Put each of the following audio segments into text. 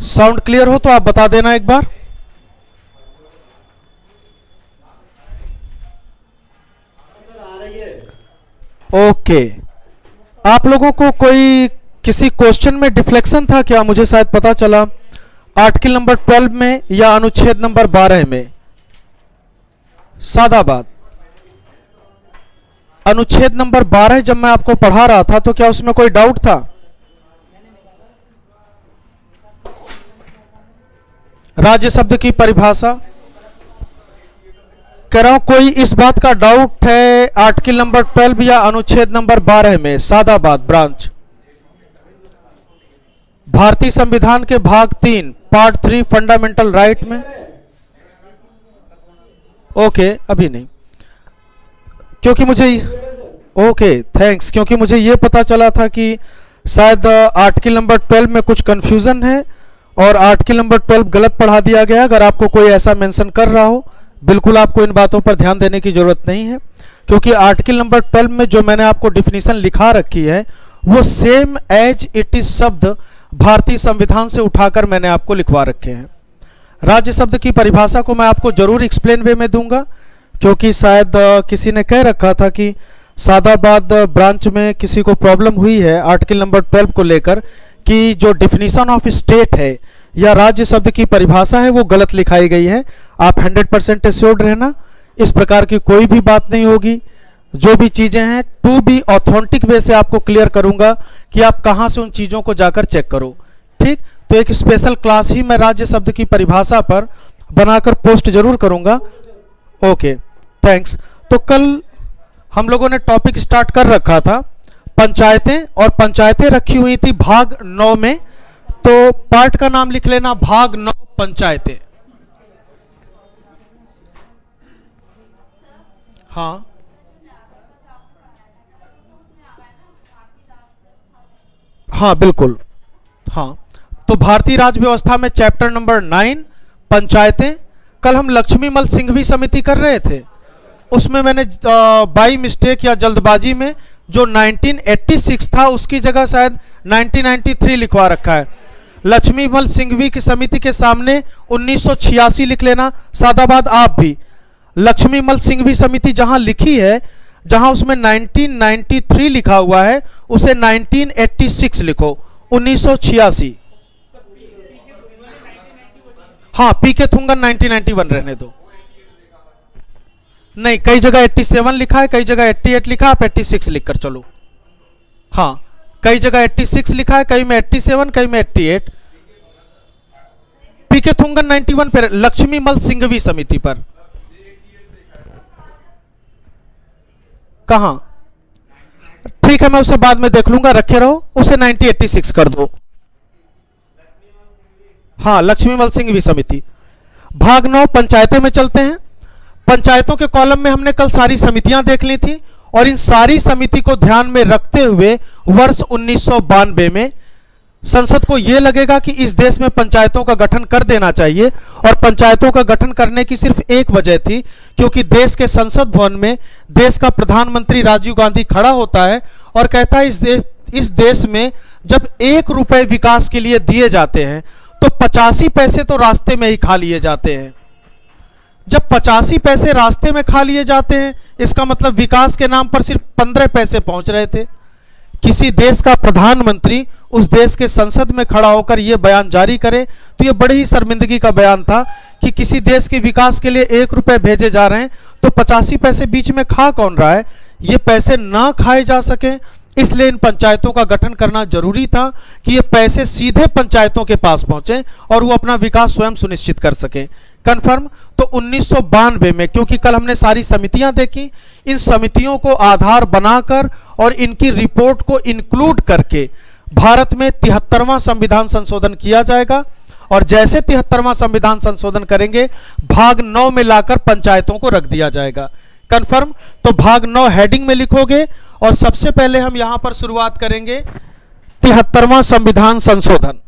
Sound clear हो तो आप बता देना एक बार। ओके, आप लोगों को कोई किसी क्वेश्चन में डिफ्लेक्शन था क्या? मुझे शायद पता चला आर्टिकल नंबर 12 में या अनुच्छेद नंबर 12 में। सादा बात, अनुच्छेद नंबर 12 जब मैं आपको पढ़ा रहा था तो क्या उसमें कोई डाउट था? राज्य शब्द की परिभाषा कह रहा हूं, कोई इस बात का डाउट है आर्टिकल नंबर 12 या अनुच्छेद नंबर 12 में? सादा बात, ब्रांच भारतीय संविधान के भाग 3 पार्ट 3 फंडामेंटल राइट में। ओके, अभी नहीं, क्योंकि मुझे ओके थैंक्स, क्योंकि मुझे यह पता चला था कि शायद आर्टिकल नंबर 12 में कुछ कंफ्यूजन है और आर्टिकल नंबर 12 गलत पढ़ा दिया गया। अगर आपको कोई ऐसा मेंशन कर रहा हो, बिल्कुल आपको इन बातों पर ध्यान देने की जरूरत नहीं है, क्योंकि आर्टिकल नंबर 12 में जो मैंने आपको डिफिनीशन लिखा रखी है वो सेम एज इट इज शब्द भारतीय संविधान से उठाकर मैंने आपको लिखवा रखे हैं। राज्य शब्द की परिभाषा को मैं आपको जरूर एक्सप्लेन वे में दूंगा, क्योंकि शायद किसी ने कह रखा था कि सादाबाद ब्रांच में किसी को प्रॉब्लम हुई है आर्टिकल नंबर 12 को लेकर कि जो डिफिनीशन ऑफ स्टेट है या राज्य शब्द की परिभाषा है वो गलत लिखाई गई है। आप 100% एश्योर्ड रहना, इस प्रकार की कोई भी बात नहीं होगी। जो भी चीजें हैं टू बी ऑथेंटिक वे से आपको क्लियर करूंगा कि आप कहां से उन चीजों को जाकर चेक करो। ठीक, तो एक स्पेशल क्लास ही मैं राज्य शब्द की परिभाषा पर बनाकर पोस्ट जरूर करूंगा। Okay thanks. तो कल हम लोगों ने टॉपिक स्टार्ट कर रखा था पंचायतें, और पंचायतें रखी हुई थी भाग 9 में। तो पार्ट का नाम लिख लेना, भाग 9 पंचायतें। हाँ हाँ बिल्कुल, हाँ। तो भारतीय राज्य व्यवस्था में चैप्टर नंबर 9 पंचायतें, कल हम लक्ष्मीमल सिंघवी समिति कर रहे थे, उसमें मैंने बाई मिस्टेक या जल्दबाजी में जो 1986 था उसकी जगह शायद 1993 लिखवा रखा है। लक्ष्मीमल सिंघवी की समिति के सामने 1986 लिख लेना। सादाबाद आप भी लक्ष्मीमल सिंघवी समिति जहां लिखी है, जहां उसमें 1993 लिखा हुआ है, उसे 1986 लिखो, 1986। हाँ, पीके थुंगन 1991 रहने दो। नहीं, कई जगह 87 लिखा है, कई जगह 88 लिखा है, आप 86 लिखकर चलो। हाँ, कई जगह 86 लिखा है, कई में 87, कई में 88। पीके थुंगन 91 पर, लक्ष्मीमल सिंघवी समिति पर कहां? ठीक है, मैं उसे बाद में देख लूंगा, रखे रहो, उसे 1986 कर दो। हाँ, लक्ष्मीमल सिंघवी समिति। भाग 9 पंचायतें में चलते हैं। पंचायतों के कॉलम में हमने कल सारी समितियां देख ली थी, और इन सारी समिति को ध्यान में रखते हुए वर्ष 1992 में संसद को यह लगेगा कि इस देश में पंचायतों का गठन कर देना चाहिए। और पंचायतों का गठन करने की सिर्फ एक वजह थी, क्योंकि देश के संसद भवन में देश का प्रधानमंत्री राजीव गांधी खड़ा होता है और कहता है इस देश में जब 1 रुपए विकास के लिए दिए जाते हैं तो 85 पैसे तो रास्ते में ही खा लिए जाते हैं। जब 85 पैसे रास्ते में खा लिए जाते हैं, इसका मतलब विकास के नाम पर सिर्फ 15 पैसे पहुंच रहे थे। किसी देश का प्रधानमंत्री उस देश के संसद में खड़ा होकर यह बयान जारी करे तो यह बड़ी ही शर्मिंदगी का बयान था कि किसी देश के विकास के लिए 1 रुपए भेजे जा रहे हैं तो 85 पैसे बीच में खा कौन रहा है। ये पैसे ना खाए जा सके, इसलिए इन पंचायतों का गठन करना जरूरी था कि ये पैसे सीधे पंचायतों के पास पहुंचे और वो अपना विकास स्वयं सुनिश्चित कर सके। कंफर्म। तो 1992 में, क्योंकि कल हमने सारी समितियां देखी, इन समितियों को आधार बनाकर और इनकी रिपोर्ट को इंक्लूड करके भारत में 73वां संविधान संशोधन किया जाएगा। और जैसे 73वां संविधान संशोधन करेंगे, भाग 9 में लाकर पंचायतों को रख दिया जाएगा। कंफर्म। तो भाग 9 हेडिंग में लिखोगे, और सबसे पहले हम यहां पर शुरुआत करेंगे 73वां संविधान संशोधन।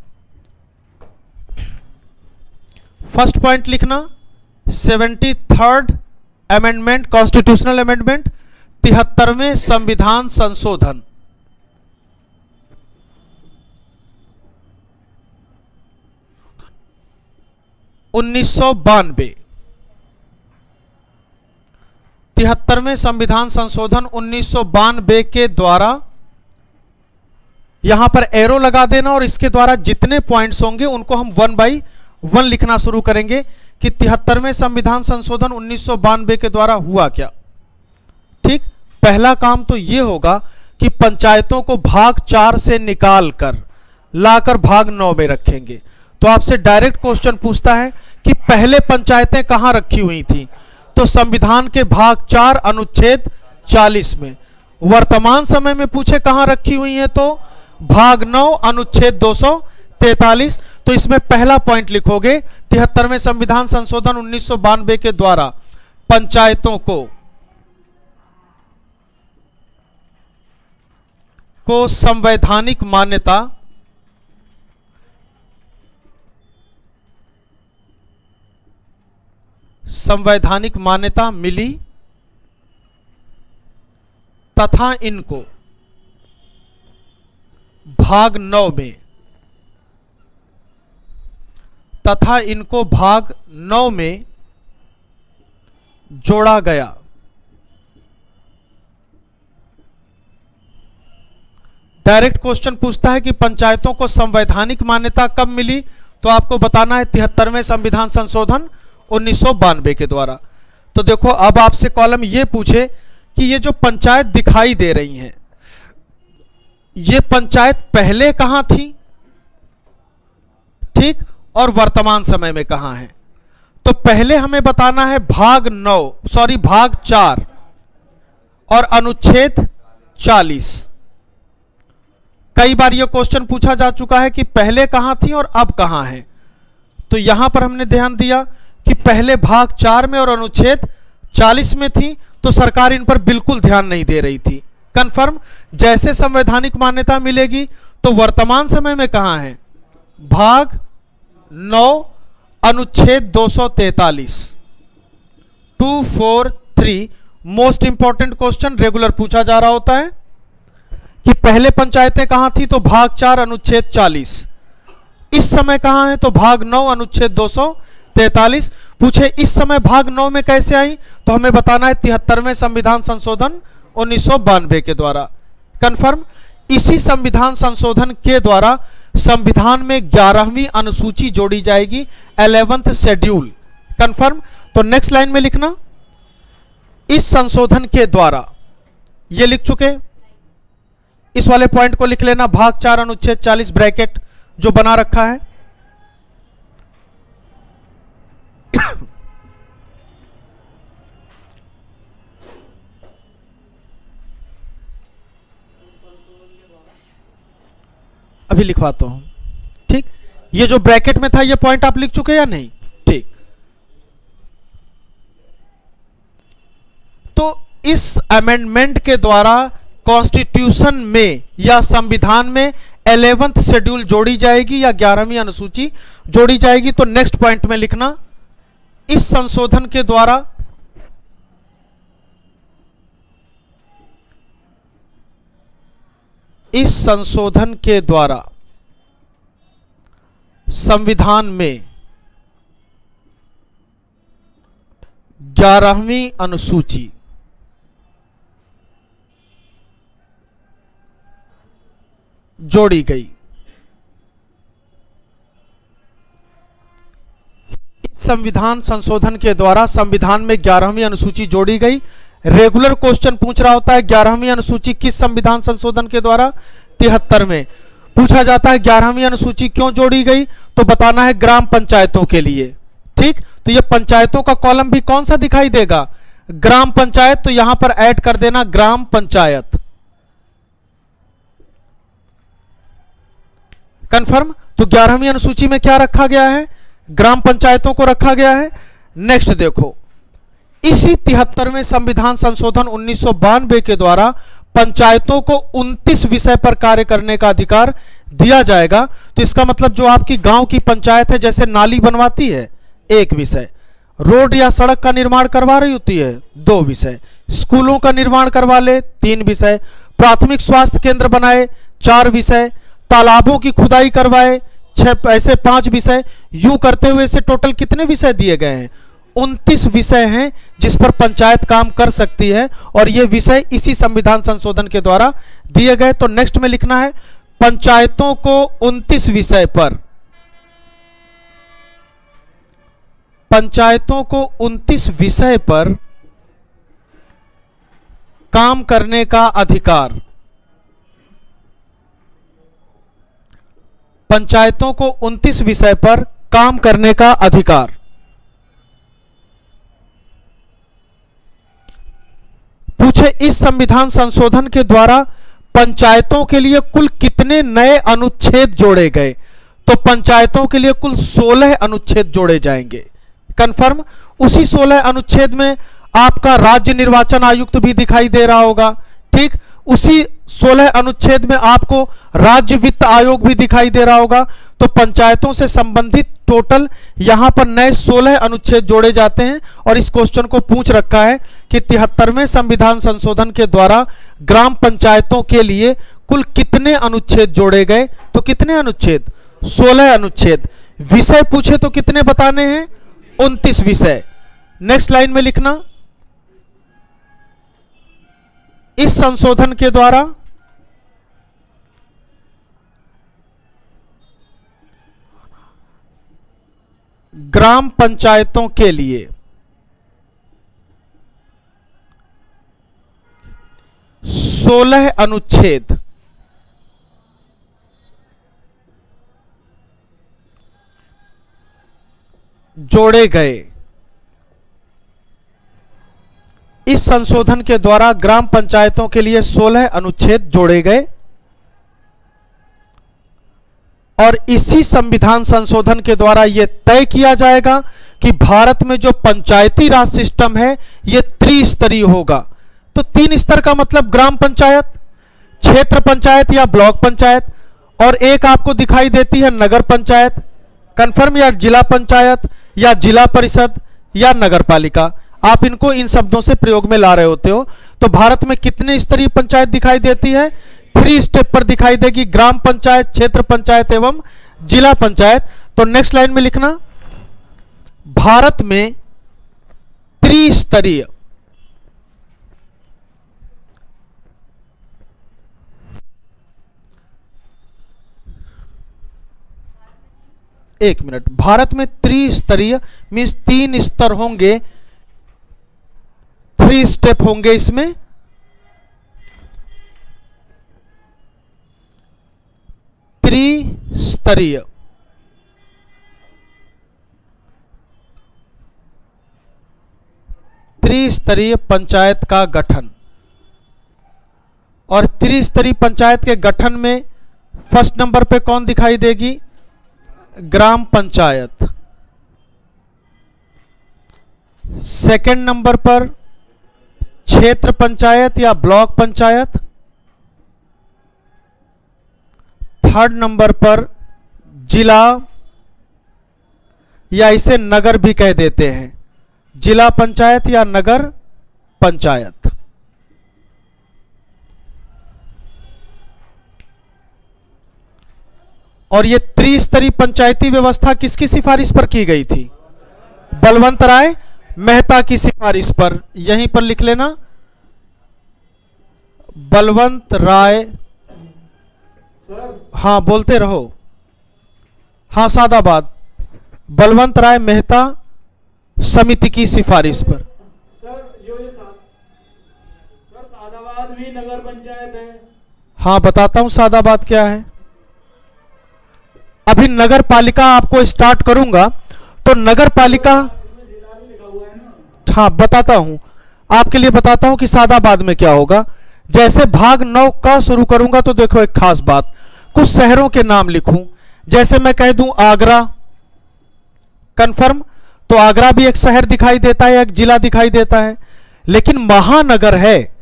फर्स्ट पॉइंट लिखना 73rd अमेंडमेंट, कॉन्स्टिट्यूशनल अमेंडमेंट, 73वें संविधान संशोधन। 1992, 73वें संविधान संशोधन 1992 के द्वारा, यहां पर एरो लगा देना और इसके द्वारा जितने पॉइंट्स होंगे उनको हम 1 बाई 1 लिखना शुरू करेंगे कि 73वें संविधान संशोधन 1992 के द्वारा हुआ क्या। ठीक, पहला काम तो यह होगा कि पंचायतों को भाग 4 से निकाल कर लाकर भाग 9 में रखेंगे। तो आपसे डायरेक्ट क्वेश्चन पूछता है कि पहले पंचायतें कहां रखी हुई थी, तो संविधान के भाग 4 अनुच्छेद 40 में। वर्तमान समय में पूछे कहां रखी हुई है, तो भाग 9 अनुच्छेद 243। तो इसमें पहला पॉइंट लिखोगे 73वें संविधान संशोधन 1992 के द्वारा पंचायतों को संवैधानिक मान्यता मिली तथा इनको भाग 9 में जोड़ा गया। डायरेक्ट क्वेश्चन पूछता है कि पंचायतों को संवैधानिक मान्यता कब मिली, तो आपको बताना है 73वें संविधान संशोधन 1992 के द्वारा। तो देखो, अब आपसे कॉलम ये पूछे कि ये जो पंचायत दिखाई दे रही हैं, ये पंचायत पहले कहां थी, ठीक, और वर्तमान समय में कहां है। तो पहले हमें बताना है भाग 4 और अनुच्छेद 40। कई बार यह क्वेश्चन पूछा जा चुका है कि पहले कहां थी और अब कहां है। तो यहां पर हमने ध्यान दिया कि पहले भाग 4 में और अनुच्छेद 40 में थी, तो सरकार इन पर बिल्कुल ध्यान नहीं दे रही थी। कंफर्म, जैसे संवैधानिक मान्यता मिलेगी तो वर्तमान समय में कहां है, भाग 9 अनुच्छेद 243। 243 मोस्ट इंपॉर्टेंट क्वेश्चन रेगुलर पूछा जा रहा होता है कि पहले पंचायतें कहां थी, तो भाग 4 अनुच्छेद 40। इस समय कहां है, तो भाग 9 अनुच्छेद 243। पूछे इस समय भाग 9 में कैसे आई, तो हमें बताना है 73वें संविधान संशोधन 1992 के द्वारा। कंफर्म, इसी संविधान संशोधन के द्वारा संविधान में 11वीं अनुसूची जोड़ी जाएगी, 11th शेड्यूल। कंफर्म, तो नेक्स्ट लाइन में लिखना, इस संशोधन के द्वारा, ये लिख चुके, इस वाले पॉइंट को लिख लेना, भाग 4 अनुच्छेद 40 ब्रैकेट जो बना रखा है। अभी लिखवाता हूं, ठीक, ये जो ब्रैकेट में था ये पॉइंट आप लिख चुके या नहीं, ठीक। तो इस अमेंडमेंट के द्वारा कॉन्स्टिट्यूशन में या संविधान में 11th शेड्यूल जोड़ी जाएगी या 11वीं अनुसूची जोड़ी जाएगी। तो नेक्स्ट पॉइंट में लिखना, इस संशोधन के द्वारा संविधान में 11वीं अनुसूची जोड़ी गई। इस संविधान संशोधन के द्वारा संविधान में 11वीं अनुसूची जोड़ी गई। रेगुलर क्वेश्चन पूछ रहा होता है 11वीं अनुसूची किस संविधान संशोधन के द्वारा, 73 में। पूछा जाता है 11वीं अनुसूची क्यों जोड़ी गई, तो बताना है ग्राम पंचायतों के लिए। ठीक, तो ये पंचायतों का कॉलम भी कौन सा दिखाई देगा, ग्राम पंचायत। तो यहां पर ऐड कर देना ग्राम पंचायत। कंफर्म, तो 11वीं अनुसूची में क्या रखा गया है, ग्राम पंचायतों को रखा गया है। नेक्स्ट देखो, इसी 73वें संविधान संशोधन 1992 के द्वारा पंचायतों को 29 विषय पर कार्य करने का अधिकार दिया जाएगा। तो इसका मतलब जो आपकी गांव की पंचायत है, जैसे नाली बनवाती है 1 विषय, रोड या सड़क का निर्माण करवा रही होती है 2 विषय, स्कूलों का निर्माण करवा ले 3 विषय, प्राथमिक स्वास्थ्य केंद्र बनाए 4 विषय, तालाबों की खुदाई करवाए छह ऐसे 5 विषय, यूं करते हुए से टोटल कितने विषय दिए गए हैं? 29 विषय हैं जिस पर पंचायत काम कर सकती है, और ये विषय इसी संविधान संशोधन के द्वारा दिए गए। तो नेक्स्ट में लिखना है पंचायतों को 29 विषय पर, पंचायतों को 29 विषय पर काम करने का अधिकार, पंचायतों को 29 विषय पर काम करने का अधिकार। पूछे इस संविधान संशोधन के द्वारा पंचायतों के लिए कुल कितने नए अनुच्छेद जोड़े गए? तो पंचायतों के लिए कुल 16 अनुच्छेद जोड़े जाएंगे। कंफर्म? उसी 16 अनुच्छेद में आपका राज्य निर्वाचन आयुक्त भी दिखाई दे रहा होगा, ठीक? उसी 16 अनुच्छेद में आपको राज्य वित्त आयोग भी दिखाई दे रहा होगा। तो पंचायतों से संबंधित टोटल यहां पर नए 16 अनुच्छेद जोड़े जाते हैं। और इस क्वेश्चन को पूछ रखा है कि 73वें संविधान संशोधन के द्वारा ग्राम पंचायतों के लिए कुल कितने अनुच्छेद जोड़े गए? तो कितने अनुच्छेद? 16 अनुच्छेद। विषय पूछे तो कितने बताने हैं? 29 विषय। नेक्स्ट लाइन में लिखना, इस संशोधन के द्वारा ग्राम पंचायतों के लिए 16 अनुच्छेद जोड़े गए। इस संशोधन के द्वारा ग्राम पंचायतों के लिए 16 अनुच्छेद जोड़े गए, और इसी संविधान संशोधन के द्वारा यह तय किया जाएगा कि भारत में जो पंचायती राज सिस्टम है यह त्रिस्तरीय होगा। तो 3 स्तर का मतलब ग्राम पंचायत, क्षेत्र पंचायत या ब्लॉक पंचायत, और एक आपको दिखाई देती है नगर पंचायत। कंफर्म? या जिला पंचायत या जिला परिषद या नगर पालिका, आप इनको इन शब्दों से प्रयोग में ला रहे होते हो। तो भारत में कितने स्तरीय पंचायत दिखाई देती है? 3 स्टेप पर दिखाई देगी, ग्राम पंचायत, क्षेत्र पंचायत एवं जिला पंचायत। तो नेक्स्ट लाइन में लिखना, भारत में त्रिस्तरीय एक मिनट, भारत में त्रिस्तरीय मीन्स 3 स्तर होंगे, 3 स्टेप होंगे इसमें। त्रिस्तरीय त्रिस्तरीय पंचायत का गठन। और त्रिस्तरीय पंचायत के गठन में फर्स्ट नंबर पे कौन दिखाई देगी? ग्राम पंचायत। सेकंड नंबर पर क्षेत्र पंचायत या ब्लॉक पंचायत। थर्ड नंबर पर जिला, या इसे नगर भी कह देते हैं, जिला पंचायत या नगर पंचायत। और यह त्रिस्तरीय पंचायती व्यवस्था किसकी सिफारिश पर की गई थी? बलवंत राय मेहता की सिफारिश पर। यहीं पर लिख लेना, बलवंत राय। हाँ बोलते रहो। हाँ सादाबाद, बलवंत राय मेहता समिति की सिफारिश पर। सादाबाद भी नगर पंचायत है। हाँ बताता हूं सादाबाद क्या है। अभी नगर पालिका आपको स्टार्ट करूंगा, तो नगर पालिका, हाँ बताता हूं आपके लिए, बताता हूं कि सादाबाद में क्या होगा। जैसे भाग 9 का शुरू करूंगा तो देखो एक खास बात, कुछ शहरों के नाम लिखूं। जैसे मैं कह दूं आगरा, कंफर्म? तो आगरा भी एक शहर दिखाई देता है, एक जिला दिखाई देता है। लेकिन महानगर है,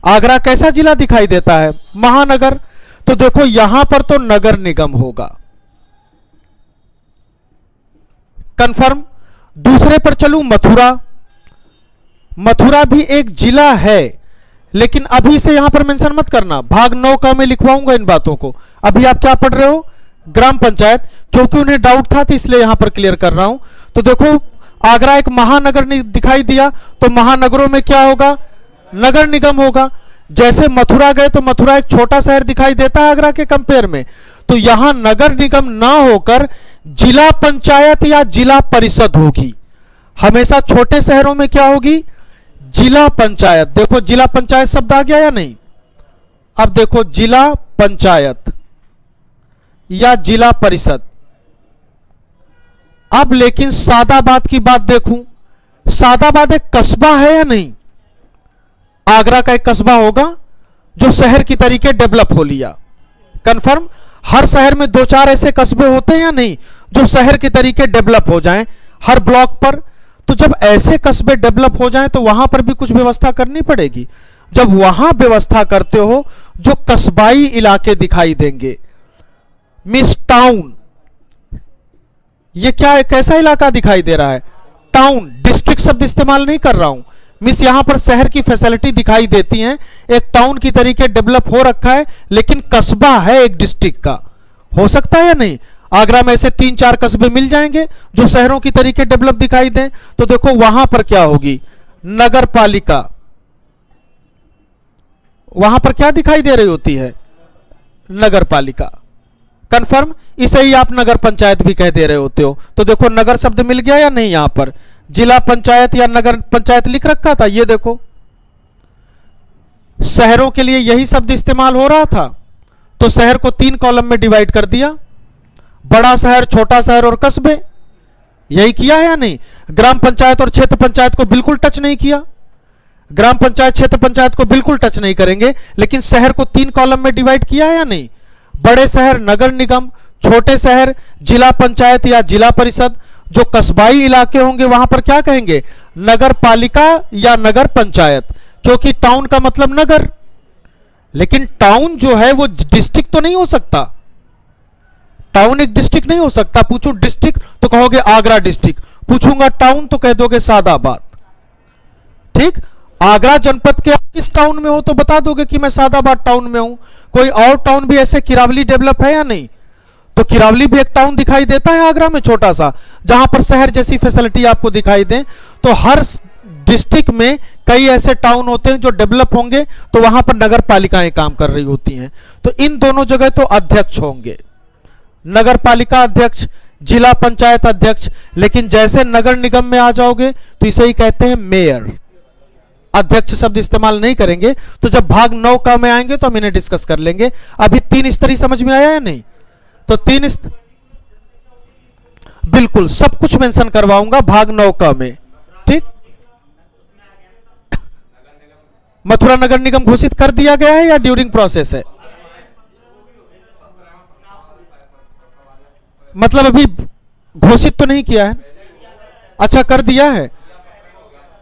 आगरा कैसा जिला दिखाई देता है? महानगर। तो देखो यहां पर तो नगर निगम होगा, कंफर्म। दूसरे पर चलूं मथुरा, मथुरा भी एक जिला है, लेकिन अभी से यहां पर मेंशन मत करना, भाग 9 का मैं लिखवाऊंगा इन बातों को। अभी आप क्या पढ़ रहे हो? ग्राम पंचायत, क्योंकि उन्हें डाउट था तो इसलिए यहां पर क्लियर कर रहा हूं। तो देखो आगरा एक महानगर दिखाई दिया, तो महानगरों में क्या होगा, नगर निगम होगा। जैसे मथुरा गए तो मथुरा एक छोटा शहर दिखाई देता है आगरा के कंपेयर में, तो यहां नगर निगम ना होकर जिला पंचायत या जिला परिषद होगी। हमेशा छोटे शहरों में क्या होगी, जिला पंचायत। देखो जिला पंचायत शब्द आ गया या नहीं। अब देखो जिला पंचायत या जिला परिषद। अब लेकिन सादाबाद की बात देखूं, सादाबाद एक कस्बा है या नहीं, आगरा का एक कस्बा होगा जो शहर की तरीके डेवलप हो लिया। कंफर्म, हर शहर में दो चार ऐसे कस्बे होते हैं या नहीं जो शहर के तरीके डेवलप हो जाएं हर ब्लॉक पर। तो जब ऐसे कस्बे डेवलप हो जाएं तो वहां पर भी कुछ व्यवस्था करनी पड़ेगी। जब वहां व्यवस्था करते हो जो कस्बाई इलाके दिखाई देंगे, मिस टाउन, ये क्या है, कैसा इलाका दिखाई दे रहा है, टाउन। डिस्ट्रिक्ट शब्द इस्तेमाल नहीं कर रहा हूं मिस, यहां पर शहर की फैसिलिटी दिखाई देती हैं, एक टाउन की तरीके डेवलप हो रखा है, लेकिन कस्बा है एक डिस्ट्रिक्ट का। हो सकता है या नहीं, आगरा में ऐसे 3-4 कस्बे मिल जाएंगे जो शहरों की तरीके डेवलप दिखाई दें। तो देखो वहां पर क्या होगी, नगर पालिका। वहां पर क्या दिखाई दे रही होती है, नगर पालिका। कंफर्म, इसे ही आप नगर पंचायत भी कह दे रहे होते हो। तो देखो नगर शब्द मिल गया या नहीं, यहां पर जिला पंचायत या नगर पंचायत लिख रखा था, ये देखो शहरों के लिए यही शब्द इस्तेमाल हो रहा था। तो शहर को 3 कॉलम में डिवाइड कर दिया, बड़ा शहर, छोटा शहर और कस्बे। यही किया है या नहीं। ग्राम पंचायत और क्षेत्र पंचायत को बिल्कुल टच नहीं किया, ग्राम पंचायत क्षेत्र पंचायत को बिल्कुल टच नहीं करेंगे, लेकिन शहर को 3 कॉलम में डिवाइड किया है या नहीं। बड़े शहर नगर निगम, छोटे शहर जिला पंचायत या जिला परिषद, जो कस्बाई इलाके होंगे वहां पर क्या कहेंगे, नगर पालिका या नगर पंचायत, क्योंकि टाउन का मतलब नगर। लेकिन टाउन जो है वो डिस्ट्रिक्ट तो नहीं हो सकता, टाउन एक डिस्ट्रिक्ट नहीं हो सकता। पूछूं डिस्ट्रिक्ट तो कहोगे आगरा डिस्ट्रिक्ट, पूछूंगा टाउन तो कह दोगे सादाबाद। ठीक, आगरा जनपद के किस टाउन में हो तो बता दोगे कि मैं सादाबाद टाउन में हूं। कोई और टाउन भी ऐसे किरावली डेवलप है या नहीं, तो किरावली भी एक टाउन दिखाई देता है आगरा में छोटा सा, जहां पर शहर जैसी फैसिलिटी आपको दिखाई दे। तो हर डिस्ट्रिक्ट में कई ऐसे टाउन होते हैं जो डेवलप होंगे, तो वहां पर नगर पालिकाएं काम कर रही होती हैं। तो इन दोनों जगह तो अध्यक्ष होंगे, नगर पालिका अध्यक्ष, जिला पंचायत अध्यक्ष। लेकिन जैसे नगर निगम में आ जाओगे तो इसे ही कहते हैं मेयर, अध्यक्ष शब्द इस्तेमाल नहीं करेंगे। तो जब भाग 9 का में आएंगे तो हम इन्हें डिस्कस कर लेंगे। अभी 3 स्तरीय समझ में आया या नहीं, तो 3 बिल्कुल सब कुछ मेंशन करवाऊंगा भाग 9 का में। ठीक, मथुरा नगर निगम घोषित कर दिया गया है या ड्यूरिंग प्रोसेस है, मतलब अभी घोषित तो नहीं किया है। अच्छा कर दिया है,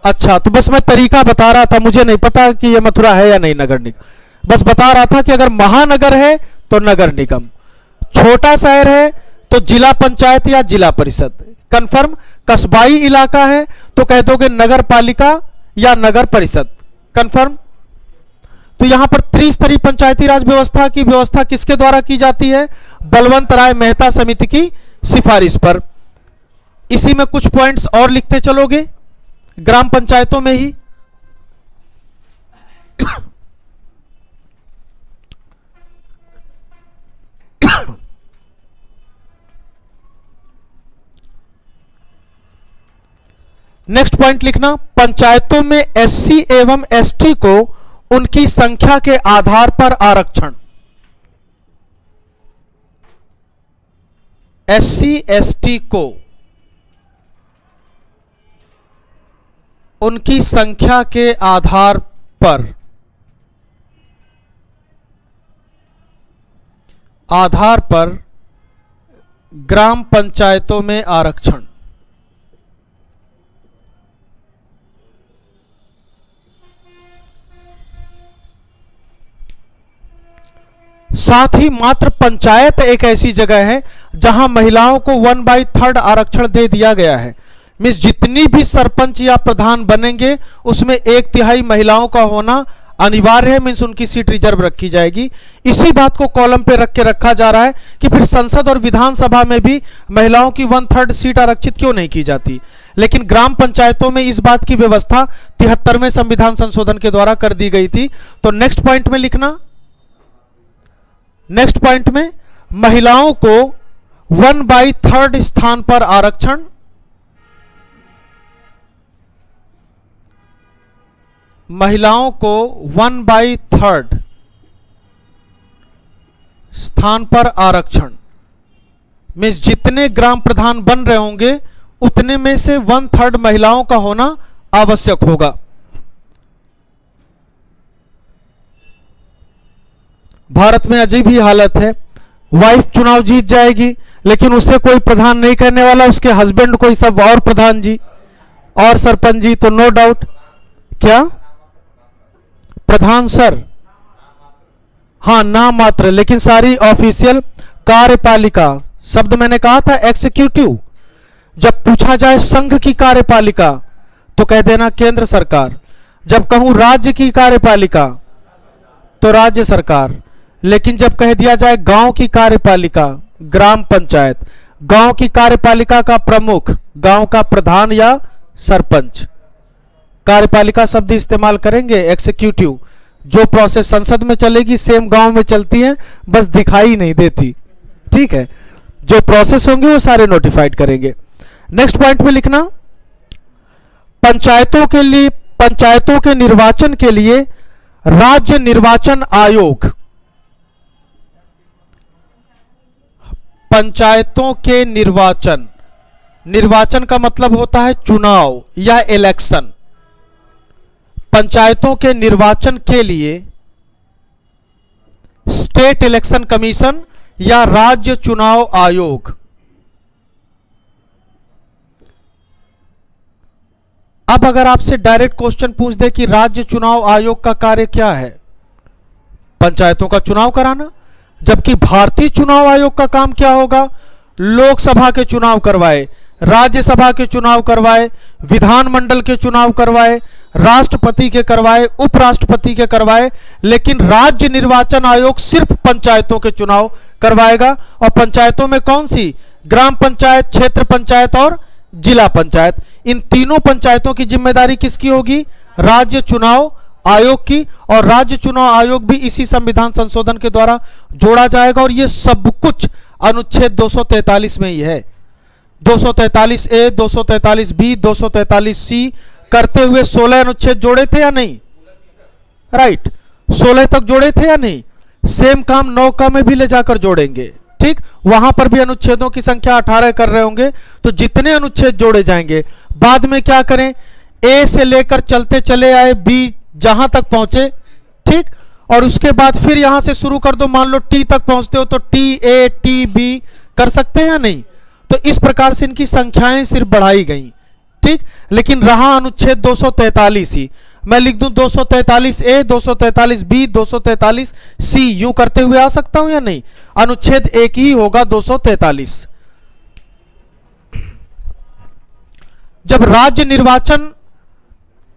अच्छा तो बस मैं तरीका बता रहा था, मुझे नहीं पता कि ये मथुरा है या नहीं नगर निगम, बस बता रहा था कि अगर महानगर है तो नगर निगम, छोटा शहर है तो जिला पंचायत या जिला परिषद। कंफर्म, कस्बाई इलाका है तो कह दोगे नगर पालिका या नगर परिषद। कंफर्म। तो यहां पर त्रिस्तरीय पंचायती राज व्यवस्था की व्यवस्था किसके द्वारा की जाती है, बलवंत राय मेहता समिति की सिफारिश पर। इसी में कुछ पॉइंट्स और लिखते चलोगे ग्राम पंचायतों में ही। नेक्स्ट पॉइंट लिखना, पंचायतों में एससी एवं एसटी को उनकी संख्या के आधार पर आरक्षण। एससी एसटी को उनकी संख्या के आधार पर ग्राम पंचायतों में आरक्षण। साथ ही मात्र पंचायत एक ऐसी जगह है जहां महिलाओं को 1/3 आरक्षण दे दिया गया है। मींस जितनी भी सरपंच या प्रधान बनेंगे उसमें 1/3 महिलाओं का होना अनिवार्य है, मीन्स उनकी सीट रिजर्व रखी जाएगी। इसी बात को कॉलम पे रख के रखा जा रहा है कि फिर संसद और विधानसभा में भी महिलाओं की 1/3 सीट आरक्षित क्यों नहीं की जाती। लेकिन ग्राम पंचायतों में इस बात की व्यवस्था 73वें संविधान संशोधन के द्वारा कर दी गई थी। तो नेक्स्ट पॉइंट में लिखना, नेक्स्ट पॉइंट में महिलाओं को 1/3 स्थान पर आरक्षण, महिलाओं को 1/3 स्थान पर आरक्षण मीन्स जितने ग्राम प्रधान बन रहे होंगे उतने में से 1/3 महिलाओं का होना आवश्यक होगा। भारत में अजीब ही हालत है, वाइफ चुनाव जीत जाएगी लेकिन उससे कोई प्रधान नहीं करने वाला, उसके हस्बैंड कोई सब और प्रधान जी और सरपंच जी। तो नो डाउट क्या प्रधान सर, हाँ नाम मात्र, लेकिन सारी ऑफिशियल कार्यपालिका, शब्द मैंने कहा था एग्जीक्यूटिव। जब पूछा जाए संघ की कार्यपालिका तो कह देना केंद्र सरकार, जब कहूं राज्य की कार्यपालिका तो राज्य सरकार, लेकिन जब कह दिया जाए गांव की कार्यपालिका, ग्राम पंचायत, गांव की कार्यपालिका का प्रमुख गांव का प्रधान या सरपंच, कार्यपालिका शब्द इस्तेमाल करेंगे। एग्जीक्यूटिव, जो प्रोसेस संसद में चलेगी सेम गांव में चलती है, बस दिखाई नहीं देती, ठीक है। जो प्रोसेस होंगे वो सारे नोटिफाइड करेंगे। नेक्स्ट पॉइंट में लिखना, पंचायतों के लिए, पंचायतों के निर्वाचन के लिए राज्य निर्वाचन आयोग, पंचायतों के निर्वाचन, निर्वाचन का मतलब होता है चुनाव या इलेक्शन। पंचायतों के निर्वाचन के लिए स्टेट इलेक्शन कमीशन या राज्य चुनाव आयोग। अब अगर आपसे डायरेक्ट क्वेश्चन पूछ दे कि राज्य चुनाव आयोग का कार्य क्या है, पंचायतों का चुनाव कराना, जबकि भारतीय चुनाव आयोग का काम क्या होगा, लोकसभा के चुनाव करवाए, राज्यसभा के चुनाव करवाए, विधानमंडल के चुनाव करवाए, राष्ट्रपति के करवाए, उपराष्ट्रपति के करवाए, लेकिन राज्य निर्वाचन आयोग सिर्फ पंचायतों के चुनाव करवाएगा। और पंचायतों में कौन सी, ग्राम पंचायत, क्षेत्र पंचायत और जिला पंचायत, इन तीनों पंचायतों की जिम्मेदारी किसकी होगी, राज्य चुनाव आयोग की। और राज्य चुनाव आयोग भी इसी संविधान संशोधन के द्वारा जोड़ा जाएगा। और यह सब कुछ अनुच्छेद 243 में ही है। 243 ए, 243 बी, 243 सी करते हुए 16 अनुच्छेद जोड़े थे या नहीं, राइट, 16 तक जोड़े थे या नहीं। सेम काम 9 का में भी ले जाकर जोड़ेंगे, ठीक, वहां पर भी अनुच्छेदों की संख्या 18 कर रहे होंगे। तो जितने अनुच्छेद जोड़े जाएंगे, बाद में क्या करें, ए से लेकर चलते चले आए बी जहां तक पहुंचे, ठीक, और उसके बाद फिर यहां से शुरू कर दो, मान लो टी तक पहुंचते हो तो टी ए टी बी कर सकते हैं या नहीं। तो इस प्रकार से इनकी संख्याएं सिर्फ बढ़ाई गई, ठीक। लेकिन रहा अनुच्छेद 243 ही, मैं लिख दूं 243 ए, 243 बी, 243 सी, यूं करते हुए आ सकता हूं या नहीं, अनुच्छेद एक ही होगा 243। जब राज्य निर्वाचन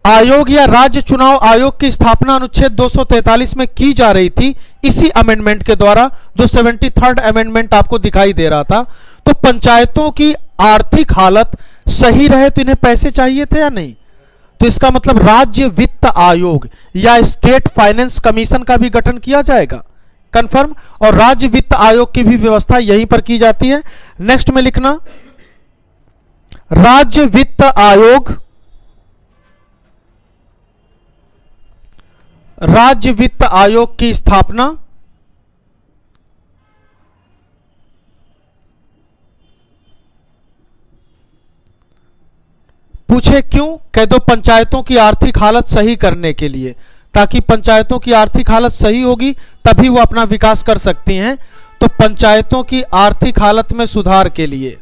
आयोग या राज्य चुनाव आयोग की स्थापना अनुच्छेद 243 में की जा रही थी, इसी अमेंडमेंट के द्वारा, जो 73rd अमेंडमेंट आपको दिखाई दे रहा था, तो पंचायतों की आर्थिक हालत सही रहे तो इन्हें पैसे चाहिए थे या नहीं। तो इसका मतलब राज्य वित्त आयोग या स्टेट फाइनेंस कमीशन का भी गठन किया जाएगा, कंफर्म। और राज्य वित्त आयोग की भी व्यवस्था यहीं पर की जाती है। नेक्स्ट में लिखना, राज्य वित्त आयोग, राज्य वित्त आयोग की स्थापना पूछे क्यों, कह दो पंचायतों की आर्थिक हालत सही करने के लिए, ताकि पंचायतों की आर्थिक हालत सही होगी तभी वो अपना विकास कर सकती हैं। तो पंचायतों की आर्थिक हालत में सुधार के लिए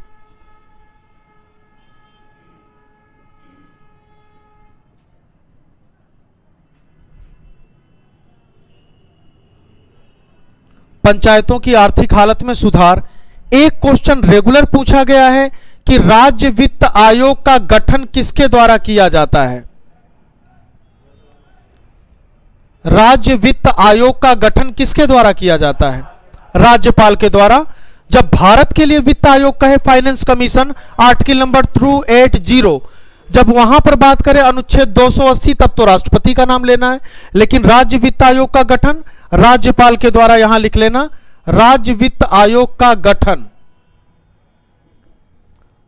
पंचायतों की आर्थिक हालत में सुधार, एक क्वेश्चन रेगुलर पूछा गया है कि राज्य वित्त आयोग का गठन किसके द्वारा किया जाता है। राज्य वित्त आयोग का गठन किसके द्वारा किया जाता है? राज्यपाल के द्वारा। जब भारत के लिए वित्त आयोग का है फाइनेंस कमीशन, आर्टिकल नंबर 280, जब वहां पर बात करें अनुच्छेद 280, तब तो राष्ट्रपति का नाम लेना है। लेकिन राज्य वित्त आयोग का गठन राज्यपाल के द्वारा, यहां लिख लेना, राज्य वित्त आयोग का गठन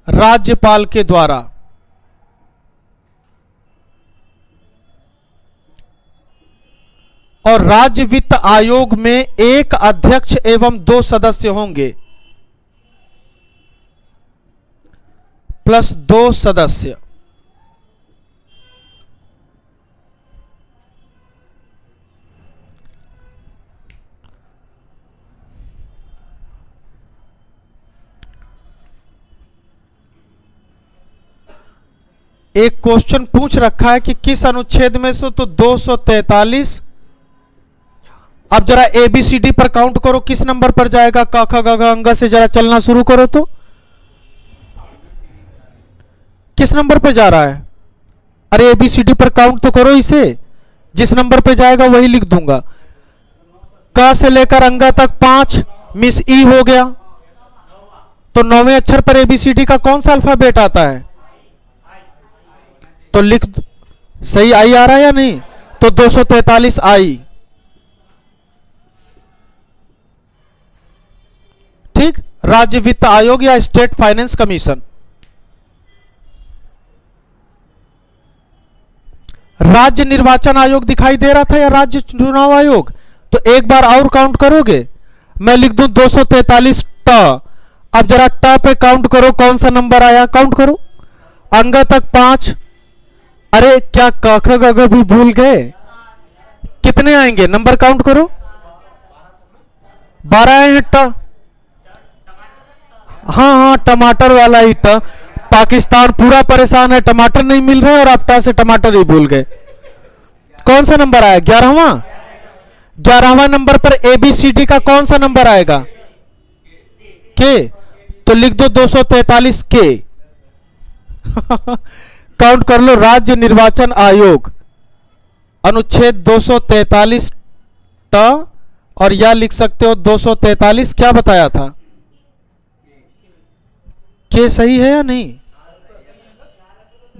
राज्यपाल के द्वारा। और राज्य वित्त आयोग में एक अध्यक्ष एवं 2 सदस्य होंगे, प्लस 2 सदस्य। एक क्वेश्चन पूछ रखा है कि किस अनुच्छेद में से, तो 243। अब जरा ABCD पर काउंट करो, किस नंबर पर जाएगा? क ख ग घ अंग से जरा चलना शुरू करो तो किस नंबर पे जा रहा है? अरे ABCD पर काउंट तो करो इसे, जिस नंबर पे जाएगा वही लिख दूंगा। क से लेकर अंग तक 5, मिस ई हो गया, तो 9वें अक्षर पर ABCD का कौन सा अल्फाबेट आता है? तो लिख, सही आई आ रहा है या नहीं? तो 243 आई। ठीक, राज्य वित्त आयोग या स्टेट फाइनेंस कमीशन। राज्य निर्वाचन आयोग दिखाई दे रहा था या राज्य चुनाव आयोग? तो एक बार और काउंट करोगे, मैं लिख दूं 243 ट। अब जरा ट पे काउंट करो, कौन सा नंबर आया? काउंट करो, अंग तक 5। अरे क्या क ख ग घ भी भूल गए? कितने आएंगे नंबर? काउंट करो, 12 आए हैं ट। हाँ, टमाटर वाला ही ट। पाकिस्तान पूरा परेशान है, टमाटर नहीं मिल रहे और आप ट से टमाटर ही भूल गए। कौन सा नंबर आया? 11वां। 11वां नंबर पर ABCD का कौन सा नंबर आएगा? के। तो लिख दो 243 के। काउंट कर लो, राज्य निर्वाचन आयोग अनुच्छेद 243 ट, और या लिख सकते हो 243, क्या बताया था? के सही है या नहीं?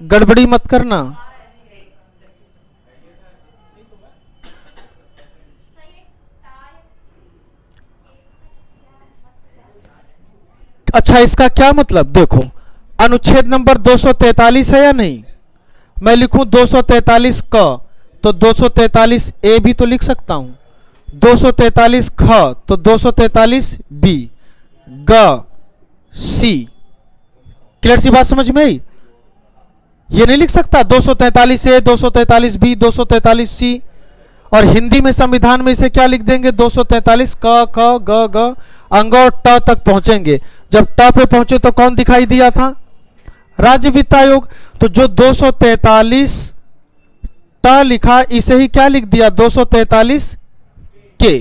गड़बड़ी मत करना। अच्छा, इसका क्या मतलब? देखो, अनुच्छेद नंबर 243 है या नहीं? मैं लिखूं 243 क, तो 243 ए भी तो लिख सकता हूं, 243 ख, तो 243 बी, ग, सी। क्लियर सी बात समझ में आई? ये नहीं लिख सकता 243 ए, 243 बी, 243 सी। और हिंदी में संविधान में इसे क्या लिख देंगे? 243 क, ख, ग, घ, अंग और ट तक पहुंचेंगे। जब ट पे पहुंचे तो कौन दिखाई दिया था? राज्य वित्त आयोग। तो जो 243 ट लिखा, इसे ही क्या लिख दिया? 243 के।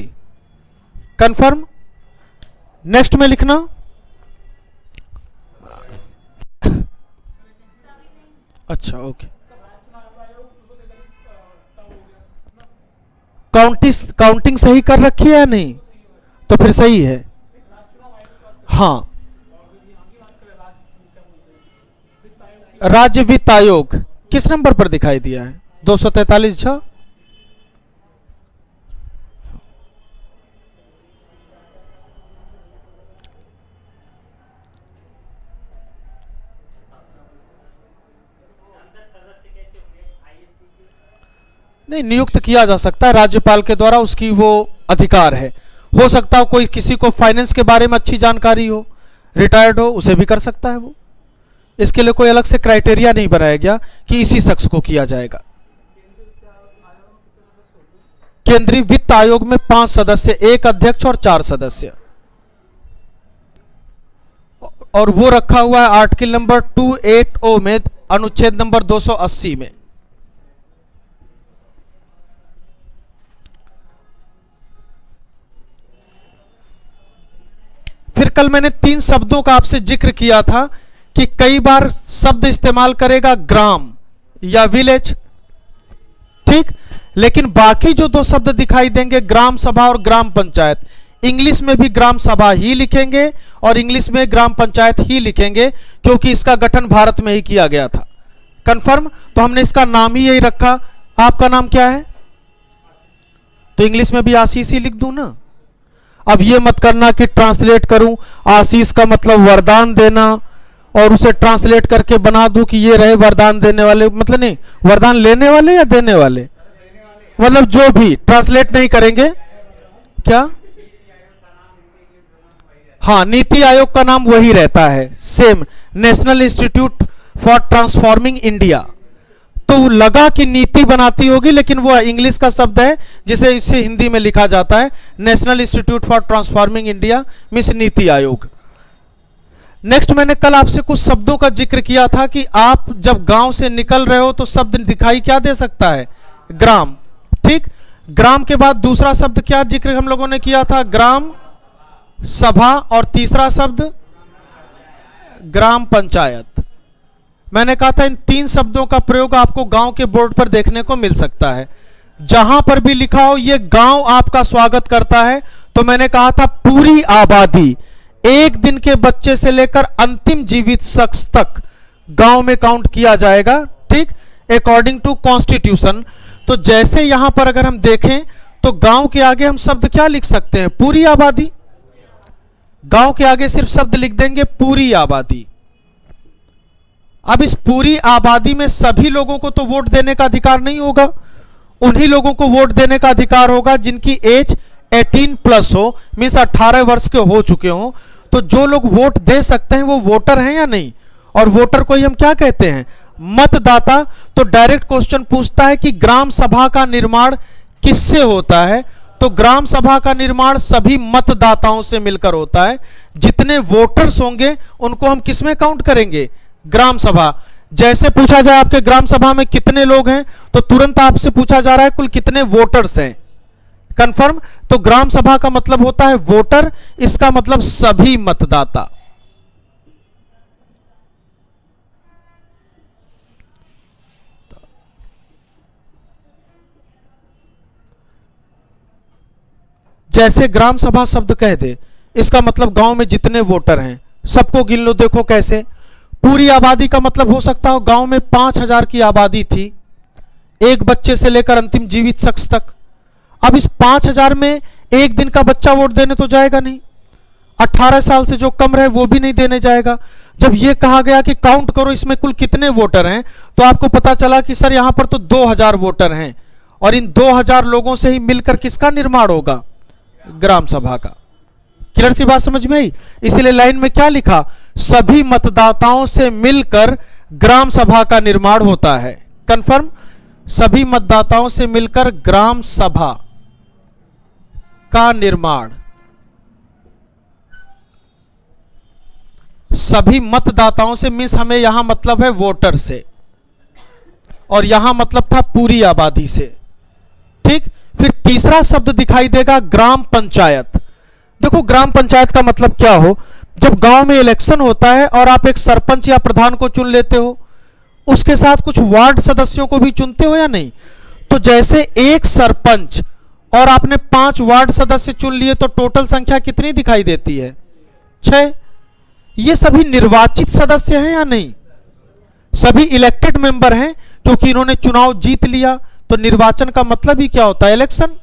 कंफर्म? नेक्स्ट में लिखना, अच्छा ओके। काउंटिंग सही कर रखी है या नहीं? तो फिर सही है। हाँ, राज्य वित्त आयोग किस नंबर पर दिखाई दिया है? 243 छ। नहीं, नियुक्त किया जा सकता है राज्यपाल के द्वारा, उसकी वो अधिकार है। हो सकता हो कोई किसी को फाइनेंस के बारे में अच्छी जानकारी हो, रिटायर्ड हो, उसे भी कर सकता है वो। इसके लिए कोई अलग से क्राइटेरिया नहीं बनाया गया कि इसी शख्स को किया जाएगा। केंद्रीय वित्त आयोग में 5 सदस्य, 1 अध्यक्ष और 4 सदस्य, और वो रखा हुआ है आर्टिकल नंबर 280 में, अनुच्छेद नंबर 280 में। फिर कल मैंने 3 शब्दों का आपसे जिक्र किया था कि कई बार शब्द इस्तेमाल करेगा ग्राम या विलेज, ठीक, लेकिन बाकी जो दो शब्द दिखाई देंगे ग्राम सभा और ग्राम पंचायत, इंग्लिश में भी ग्राम सभा ही लिखेंगे और इंग्लिश में ग्राम पंचायत ही लिखेंगे, क्योंकि इसका गठन भारत में ही किया गया था। कंफर्म? तो हमने इसका नाम ही यही रखा। आपका नाम क्या है? तो इंग्लिश में भी आशीष ही लिख दूं ना। अब ये मत करना कि ट्रांसलेट करूं, आशीष का मतलब वरदान देना, और उसे ट्रांसलेट करके बना दूं कि ये रहे वरदान देने वाले, मतलब नहीं, वरदान लेने वाले या देने वाले, मतलब जो भी ट्रांसलेट नहीं करेंगे। क्या? हाँ, नीति आयोग का नाम वही रहता है, same, national institute for transforming India. तो लगा कि नीति बनाती होगी, लेकिन वो इंग्लिश का शब्द है जिसे इसे हिंदी में लिखा जाता है national institute for transforming India, means NITI Aayog. Next, मैंने कल आपसे कुछ शब्दों का जिक्र किया था कि आप जब गांव से निकल रहे हो तो शब्द दिखाई क्या दे सकता है? ग्राम। ठीक, ग्राम के बाद दूसरा शब्द क्या जिक्र हम लोगों ने किया था? ग्राम सभा, और तीसरा शब्द ग्राम पंचायत। मैंने कहा था इन तीन शब्दों का प्रयोग आपको गांव के बोर्ड पर देखने को मिल सकता है। जहां पर भी लिखा हो ये गांव आपका स्वागत करता है, तो मैंने कहा था पूरी आबादी, एक दिन के बच्चे से लेकर अंतिम जीवित शख्स तक गांव में काउंट किया जाएगा। ठीक, अकॉर्डिंग टू कॉन्स्टिट्यूशन। तो जैसे यहां पर अगर हम देखें तो गांव के आगे हम शब्द क्या लिख सकते हैं? पूरी आबादी। गांव के आगे सिर्फ शब्द लिख देंगे पूरी आबादी। अब इस पूरी आबादी में सभी लोगों को तो वोट देने का अधिकार नहीं होगा, उन्हीं लोगों को वोट देने का अधिकार होगा जिनकी एज 18+ हो, मीन्स 18 वर्ष के हो चुके हो। तो जो लोग वोट दे सकते हैं वो वोटर हैं या नहीं? और वोटर को ही हम क्या कहते हैं? मतदाता। तो डायरेक्ट क्वेश्चन पूछता है कि ग्राम सभा का निर्माण किससे होता है? तो ग्राम सभा का निर्माण सभी मतदाताओं से मिलकर होता है। जितने वोटर्स होंगे उनको हम किसमें काउंट करेंगे? ग्राम सभा। जैसे पूछा जाए आपके ग्राम सभा में कितने लोग हैं, तो तुरंत आपसे पूछा जा रहा है कुल कितने वोटर्स हैं। कंफर्म? तो ग्राम सभा का मतलब होता है वोटर, इसका मतलब सभी मतदाता। जैसे ग्राम सभा शब्द कह दे, इसका मतलब गांव में जितने वोटर हैं सबको गिन लो। देखो कैसे, पूरी आबादी का मतलब हो सकता हो गांव में 5000 की आबादी थी, एक बच्चे से लेकर अंतिम जीवित शख्स तक। अब इस 5000 में एक दिन का बच्चा वोट देने तो जाएगा नहीं, 18 साल से जो कम रहे वो भी नहीं देने जाएगा। जब ये कहा गया कि काउंट करो इसमें कुल कितने वोटर हैं, तो आपको पता चला कि सर यहां पर तो 2000 वोटर हैं, और इन 2000 लोगों से ही मिलकर किसका निर्माण होगा? ग्राम सभा का। क्लियर सी बात समझ में आई? इसीलिए लाइन में क्या लिखा? सभी मतदाताओं से मिलकर ग्राम सभा का निर्माण होता है। कंफर्म? सभी मतदाताओं से मिलकर ग्राम सभा का निर्माण, सभी मतदाताओं से मीन्स हमें यहां मतलब है वोटर से, और यहां मतलब था पूरी आबादी से। ठीक, फिर तीसरा शब्द दिखाई देगा ग्राम पंचायत। देखो ग्राम पंचायत का मतलब क्या हो? जब गांव में इलेक्शन होता है और आप एक सरपंच या प्रधान को चुन लेते हो, उसके साथ कुछ वार्ड सदस्यों को भी चुनते हो या नहीं? तो जैसे एक सरपंच और आपने 5 वार्ड सदस्य चुन लिए, तो टोटल संख्या कितनी दिखाई देती है? 6। ये सभी निर्वाचित सदस्य हैं या नहीं? सभी इलेक्टेड मेंबर हैं, क्योंकि इन्होंने चुनाव जीत लिया। तो निर्वाचन का मतलब ही क्या होता है? इलेक्शन।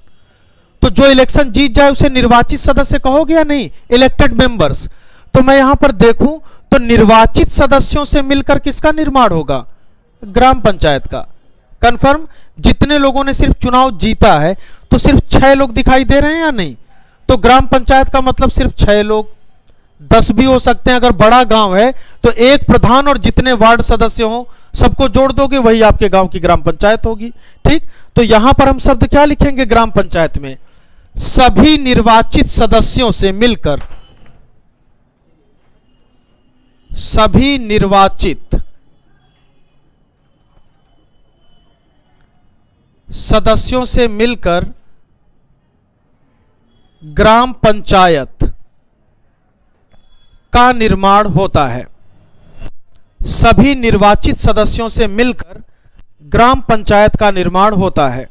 तो जो इलेक्शन जीत जाए उसे निर्वाचित सदस्य कहोगे या नहीं? Elected members. तो मैं यहां पर देखूं तो निर्वाचित सदस्यों से मिलकर किसका निर्माण होगा? ग्राम पंचायत का। कंफर्म? जितने लोगों ने सिर्फ चुनाव जीता है, तो सिर्फ 6 लोग दिखाई दे रहे हैं या नहीं? तो ग्राम पंचायत का मतलब सिर्फ 6 लोग, 10 भी हो सकते हैं। अगर बड़ा गांव है तो एक प्रधान और जितने वार्ड सदस्य हो सबको जोड़ दोगे, वही आपके गांव की ग्राम पंचायत होगी। ठीक, तो यहां पर हम शब्द क्या लिखेंगे ग्राम पंचायत में? सभी निर्वाचित सदस्यों से मिलकर, सभी निर्वाचित सदस्यों से मिलकर ग्राम पंचायत का निर्माण होता है। सभी निर्वाचित सदस्यों से मिलकर ग्राम पंचायत का निर्माण होता है।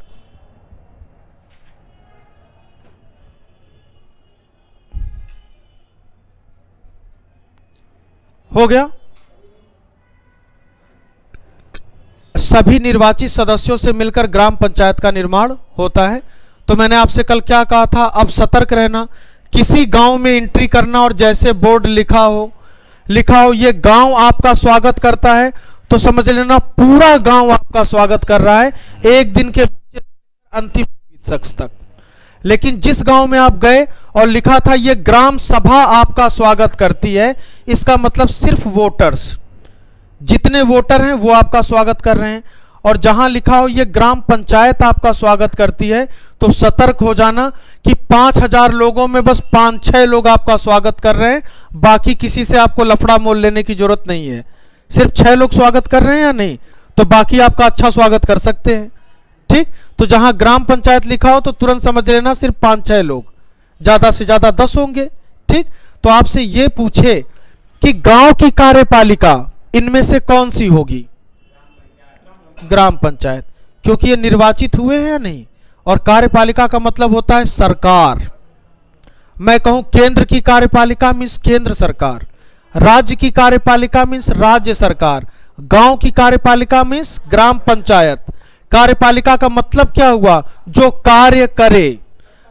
हो गया। सभी निर्वाचित सदस्यों से मिलकर ग्राम पंचायत का निर्माण होता है। तो मैंने आपसे कल क्या कहा था, अब सतर्क रहना। किसी गांव में एंट्री करना और जैसे बोर्ड लिखा हो ये गांव आपका स्वागत करता है, तो समझ लेना पूरा गांव आपका स्वागत कर रहा है, एक दिन के बच्चे से अंतिम शख्स तक। लेकिन जिस गांव में आप गए और लिखा था ये ग्राम सभा आपका स्वागत करती है, इसका मतलब सिर्फ वोटर्स, जितने वोटर हैं वो आपका स्वागत कर रहे हैं। और जहां लिखा हो ये ग्राम पंचायत आपका स्वागत करती है, तो सतर्क हो जाना कि 5000 लोगों में बस 5-6 लोग आपका स्वागत कर रहे हैं, बाकी किसी से आपको लफड़ा मोल लेने की जरूरत नहीं है। सिर्फ 6 लोग स्वागत कर रहे हैं या नहीं, तो बाकी आपका अच्छा स्वागत कर सकते हैं। ठीक, तो जहां ग्राम पंचायत लिखा हो तो तुरंत समझ लेना सिर्फ 5-6 लोग, ज्यादा से ज्यादा 10 होंगे। ठीक, तो आपसे यह पूछे कि गांव की कार्यपालिका इनमें से कौन सी होगी? ग्राम पंचायत, क्योंकि ये निर्वाचित हुए हैं या नहीं। और कार्यपालिका का मतलब होता है सरकार। मैं कहूं केंद्र की कार्यपालिका मीन्स केंद्र सरकार, राज्य की कार्यपालिका मीन्स राज्य सरकार, गांव की कार्यपालिका मीन्स ग्राम पंचायत। कार्यपालिका का मतलब क्या हुआ? जो कार्य करे।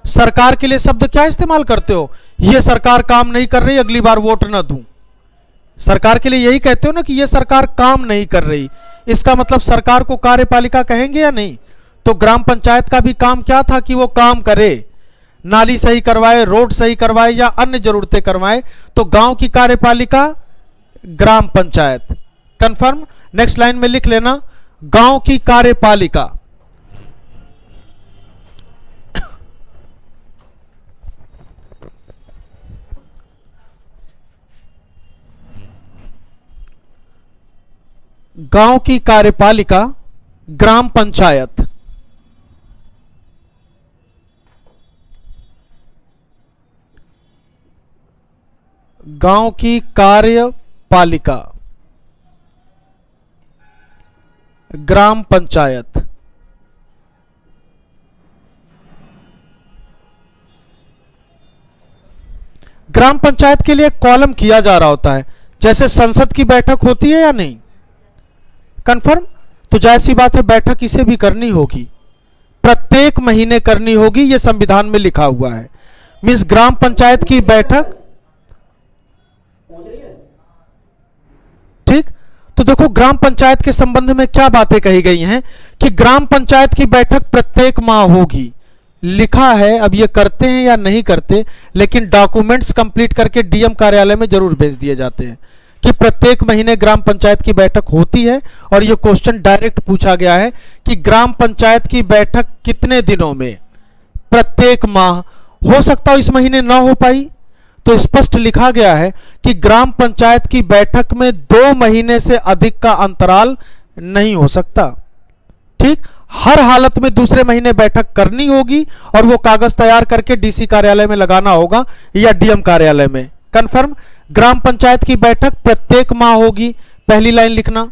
सरकार के लिए शब्द क्या इस्तेमाल करते हो? ये सरकार काम नहीं कर रही, अगली बार वोट ना दूं। सरकार के लिए यही कहते हो ना कि ये सरकार काम नहीं कर रही, इसका मतलब सरकार को कार्यपालिका कहेंगे या नहीं। तो ग्राम पंचायत का भी काम क्या था कि वो काम करे, नाली सही करवाए, रोड सही करवाए या अन्य जरूरतें करवाए। तो गांव की कार्यपालिका ग्राम पंचायत। कंफर्म? नेक्स्ट लाइन में लिख लेना, गांव की कार्यपालिका गांव की कार्यपालिका ग्राम पंचायत। गांव की कार्यपालिका ग्राम पंचायत। ग्राम पंचायत के लिए कॉलम किया जा रहा होता है, जैसे संसद की बैठक होती है या नहीं। कंफर्म? तो जैसी बात है, बैठक इसे भी करनी होगी, प्रत्येक महीने करनी होगी, यह संविधान में लिखा हुआ है। मींस ग्राम पंचायत की बैठक। ठीक, तो देखो ग्राम पंचायत के संबंध में क्या बातें कही गई हैं कि ग्राम पंचायत की बैठक प्रत्येक माह होगी। लिखा है, अब ये करते हैं या नहीं करते, लेकिन डॉक्यूमेंट्स कंप्लीट करके डीएम कार्यालय में जरूर भेज दिए जाते हैं कि प्रत्येक महीने ग्राम पंचायत की बैठक होती है। और ये क्वेश्चन डायरेक्ट पूछा गया है कि ग्राम पंचायत की बैठक कितने दिनों में? प्रत्येक माह। हो सकता हो इस महीने ना हो पाई, तो स्पष्ट लिखा गया है कि ग्राम पंचायत की बैठक में 2 महीने से अधिक का अंतराल नहीं हो सकता। ठीक, हर हालत में दूसरे महीने बैठक करनी होगी और वो कागज तैयार करके डीसी कार्यालय में लगाना होगा या डीएम कार्यालय में। कंफर्म? ग्राम पंचायत की बैठक प्रत्येक माह होगी। पहली लाइन लिखना।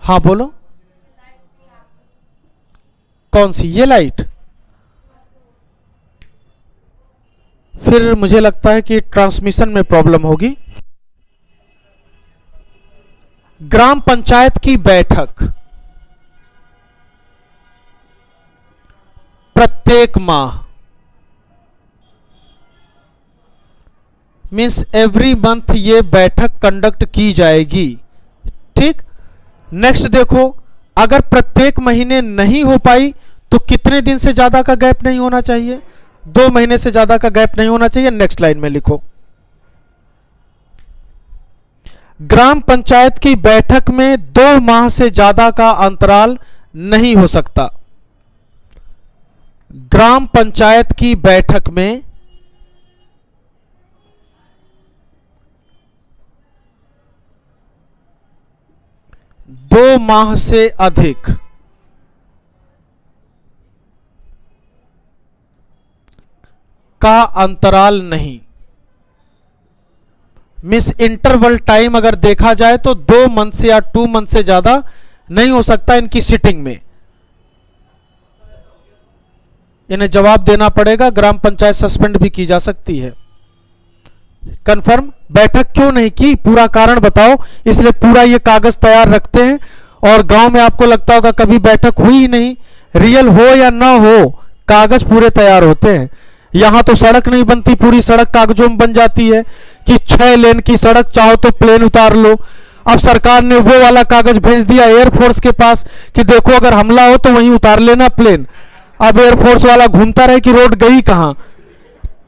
हाँ बोलो, कौन सी? ये लाइट? फिर मुझे लगता है कि ट्रांसमिशन में प्रॉब्लम होगी। ग्राम पंचायत की बैठक प्रत्येक माह मीन्स एवरी मंथ ये बैठक कंडक्ट की जाएगी। ठीक, नेक्स्ट देखो, अगर प्रत्येक महीने नहीं हो पाई तो कितने दिन से ज्यादा का गैप नहीं होना चाहिए? 2 महीने से ज्यादा का गैप नहीं होना चाहिए। नेक्स्ट लाइन में लिखो, ग्राम पंचायत की बैठक में 2 माह से ज्यादा का अंतराल नहीं हो सकता। ग्राम पंचायत की बैठक में 2 माह से अधिक का अंतराल नहीं। मिस इंटरवल टाइम अगर देखा जाए तो 2 मंथ से या 2 मंथ से ज्यादा नहीं हो सकता इनकी सिटिंग में। इन्हें जवाब देना पड़ेगा, ग्राम पंचायत सस्पेंड भी की जा सकती है। कंफर्म। बैठक क्यों नहीं की, पूरा कारण बताओ, इसलिए पूरा ये कागज तैयार रखते हैं। और गांव में आपको लगता होगा कभी बैठक हुई ही नहीं, रियल हो या ना हो कागज पूरे तैयार होते हैं। यहां तो सड़क नहीं बनती, पूरी सड़क कागजों में बन जाती है कि 6 लेन की सड़क, चाहो तो प्लेन उतार लो। अब सरकार ने वो वाला कागज भेज दिया एयरफोर्स के पास कि देखो अगर हमला हो तो वहीं उतार लेना प्लेन। अब एयरफोर्स वाला घूमता रहे कि रोड गई कहां,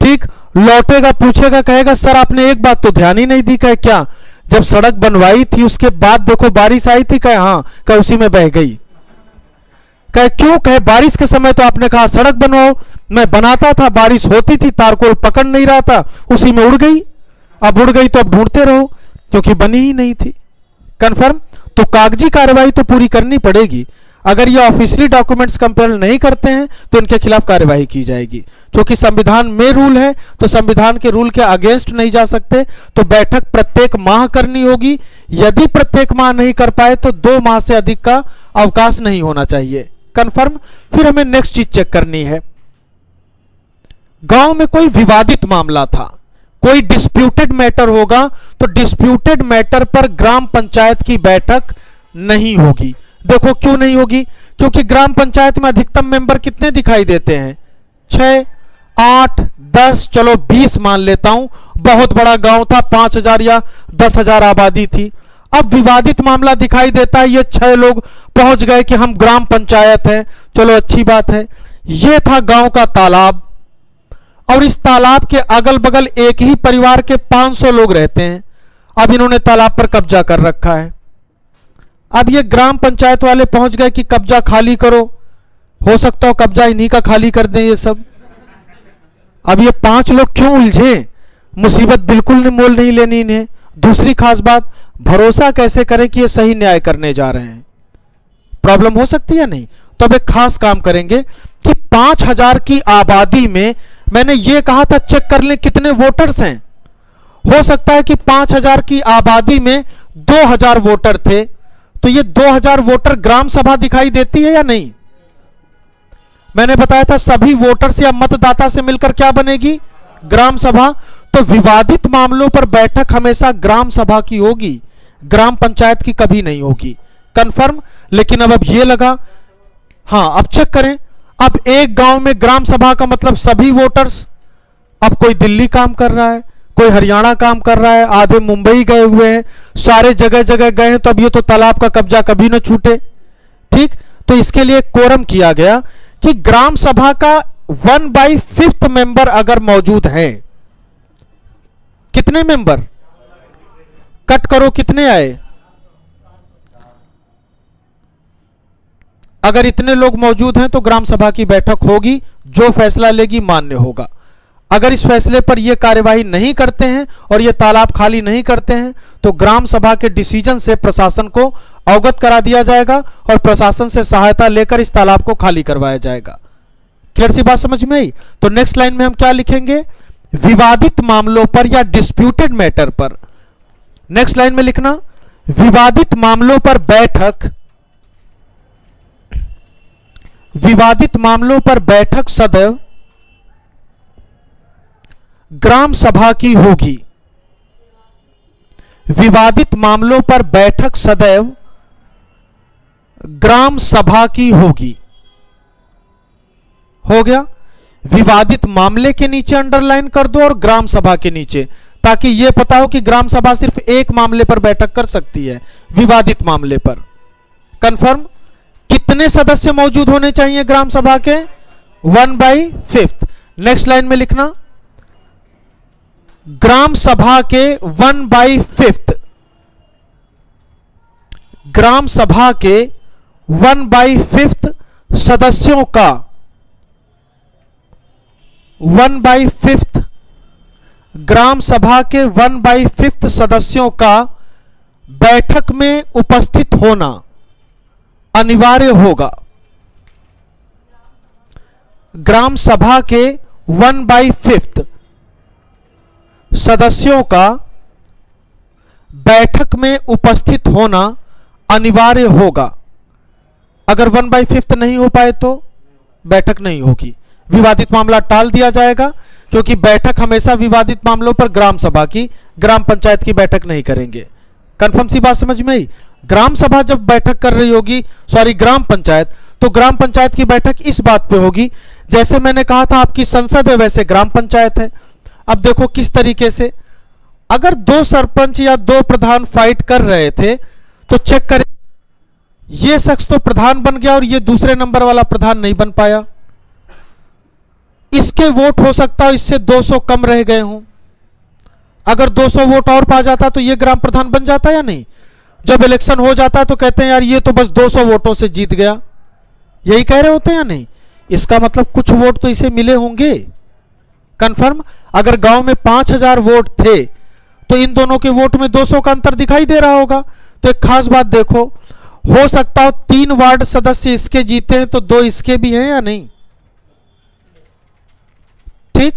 ठीक, लौटेगा पूछेगा, कहेगा सर आपने एक बात तो ध्यान ही नहीं दी। कहे क्या, जब सड़क बनवाई थी उसके बाद देखो बारिश आई थी। कहे हाँ, कहे उसी में बह गई। कहे क्यों, कहे बारिश के समय तो आपने कहा सड़क बनवाओ, मैं बनाता था, बारिश होती थी, तारकोल पकड़ नहीं रहा था, उसी में उड़ गई। अब उड़ गई तो अब ढूंढते रहो, क्योंकि बनी ही नहीं थी। कंफर्म। तो कागजी कार्रवाई तो पूरी करनी पड़ेगी। अगर ये ऑफिशियली डॉक्यूमेंट्स कंपेल नहीं करते हैं तो इनके खिलाफ कार्यवाही की जाएगी, क्योंकि संविधान में रूल है तो संविधान के रूल के अगेंस्ट नहीं जा सकते। तो बैठक प्रत्येक माह करनी होगी। यदि प्रत्येक माह नहीं कर पाए तो 2 माह से अधिक का अवकाश नहीं होना चाहिए। कंफर्म। फिर हमें नेक्स्ट चीज चेक करनी है। गांव में कोई विवादित मामला था, कोई डिस्प्यूटेड मैटर होगा, तो डिस्प्यूटेड मैटर पर ग्राम पंचायत की बैठक नहीं होगी। देखो क्यों नहीं होगी, क्योंकि ग्राम पंचायत में अधिकतम मेंबर कितने दिखाई देते हैं, 6, 8, 10, चलो 20 मान लेता हूं। बहुत बड़ा गांव था, 5,000 या 10,000 आबादी थी। अब विवादित मामला दिखाई देता है, ये 6 लोग पहुंच गए कि हम ग्राम पंचायत हैं, चलो अच्छी बात है। ये था गांव का तालाब, और इस तालाब के अगल बगल एक ही परिवार के 500 लोग रहते हैं। अब इन्होंने तालाब पर कब्जा कर रखा है। अब ये ग्राम पंचायत वाले पहुंच गए कि कब्जा खाली करो, हो सकता हो कब्जा इन्हीं का खाली कर दें ये सब। अब ये 5 लोग क्यों उलझे, मुसीबत बिल्कुल मोल नहीं लेनी इन्हें। दूसरी खास बात, भरोसा कैसे करें कि ये सही न्याय करने जा रहे हैं, प्रॉब्लम हो सकती है नहीं। तो अब एक खास काम करेंगे कि 5,000 की आबादी में, मैंने ये कहा था चेक कर लें कितने वोटर्स हैं। हो सकता है कि 5,000 की आबादी में 2,000 वोटर थे, तो ये 2,000 वोटर ग्राम सभा दिखाई देती है या नहीं। मैंने बताया था सभी वोटर्स या मतदाता से मिलकर क्या बनेगी, ग्राम सभा। तो विवादित मामलों पर बैठक हमेशा ग्राम सभा की होगी, ग्राम पंचायत की कभी नहीं होगी। कंफर्म। लेकिन अब ये लगा, हां अब चेक करें। अब एक गांव में ग्राम सभा का मतलब सभी वोटर्स। अब कोई दिल्ली काम कर रहा है, कोई हरियाणा काम कर रहा है, आधे मुंबई गए हुए हैं, सारे जगह जगह गए हैं, तो अब ये तो तालाब का कब्जा कभी न छूटे। ठीक, तो इसके लिए कोरम किया गया कि ग्राम सभा का 1/5 मेंबर अगर मौजूद है, कितने मेंबर, कट करो कितने आए, अगर इतने लोग मौजूद हैं तो ग्राम सभा की बैठक होगी, जो फैसला लेगी मान्य होगा। अगर इस फैसले पर यह कार्यवाही नहीं करते हैं और यह तालाब खाली नहीं करते हैं तो ग्राम सभा के डिसीजन से प्रशासन को अवगत करा दिया जाएगा और प्रशासन से सहायता लेकर इस तालाब को खाली करवाया जाएगा। क्लियर सी बात समझ में आई। तो नेक्स्ट लाइन में हम क्या लिखेंगे, विवादित मामलों पर या डिस्प्यूटेड मैटर पर। नेक्स्ट लाइन में लिखना, विवादित मामलों पर बैठक, विवादित मामलों पर बैठक सदैव ग्राम सभा की होगी। विवादित मामलों पर बैठक सदैव ग्राम सभा की होगी। हो गया। विवादित मामले के नीचे अंडरलाइन कर दो और ग्राम सभा के नीचे, ताकि यह पता हो कि ग्राम सभा सिर्फ एक मामले पर बैठक कर सकती है, विवादित मामले पर। कंफर्म। कितने सदस्य मौजूद होने चाहिए ग्राम सभा के, 1/5। नेक्स्ट लाइन में लिखना, ग्राम सभा के 1/5, ग्राम सभा के 1/5 सदस्यों का, 1/5 ग्राम सभा के 1/5 सदस्यों का बैठक में उपस्थित होना अनिवार्य होगा। ग्राम सभा के 1/5 सदस्यों का बैठक में उपस्थित होना अनिवार्य होगा। अगर 1/5 नहीं हो पाए तो बैठक नहीं होगी, विवादित मामला टाल दिया जाएगा। क्योंकि बैठक हमेशा विवादित मामलों पर ग्राम सभा की, ग्राम पंचायत की बैठक नहीं करेंगे। कंफर्म सी बात समझ में आई? ग्राम सभा जब बैठक कर रही होगी, सॉरी ग्राम पंचायत, तो ग्राम पंचायत की बैठक इस बात पे होगी, जैसे मैंने कहा था आपकी संसद है वैसे ग्राम पंचायत है। अब देखो किस तरीके से, अगर दो सरपंच या दो प्रधान फाइट कर रहे थे तो चेक करें, ये शख्स तो प्रधान बन गया और ये दूसरे नंबर वाला प्रधान नहीं बन पाया, इसके वोट हो सकता है इससे 200 कम रह गए हों, अगर 200 वोट और पा जाता तो ये ग्राम प्रधान बन जाता या नहीं? जब इलेक्शन हो जाता है तो कहते हैं यार ये तो बस 200 वोटों से जीत गया, यही कह रहे होते हैं या नहीं? इसका मतलब कुछ वोट तो इसे मिले होंगे। कंफर्म? अगर गांव में 5000 वोट थे तो इन दोनों के वोट में 200 का अंतर दिखाई दे रहा होगा। तो एक खास बात देखो, हो सकता हो 3 वार्ड सदस्य इसके जीते हैं तो 2 इसके भी हैं या नहीं? ठीक।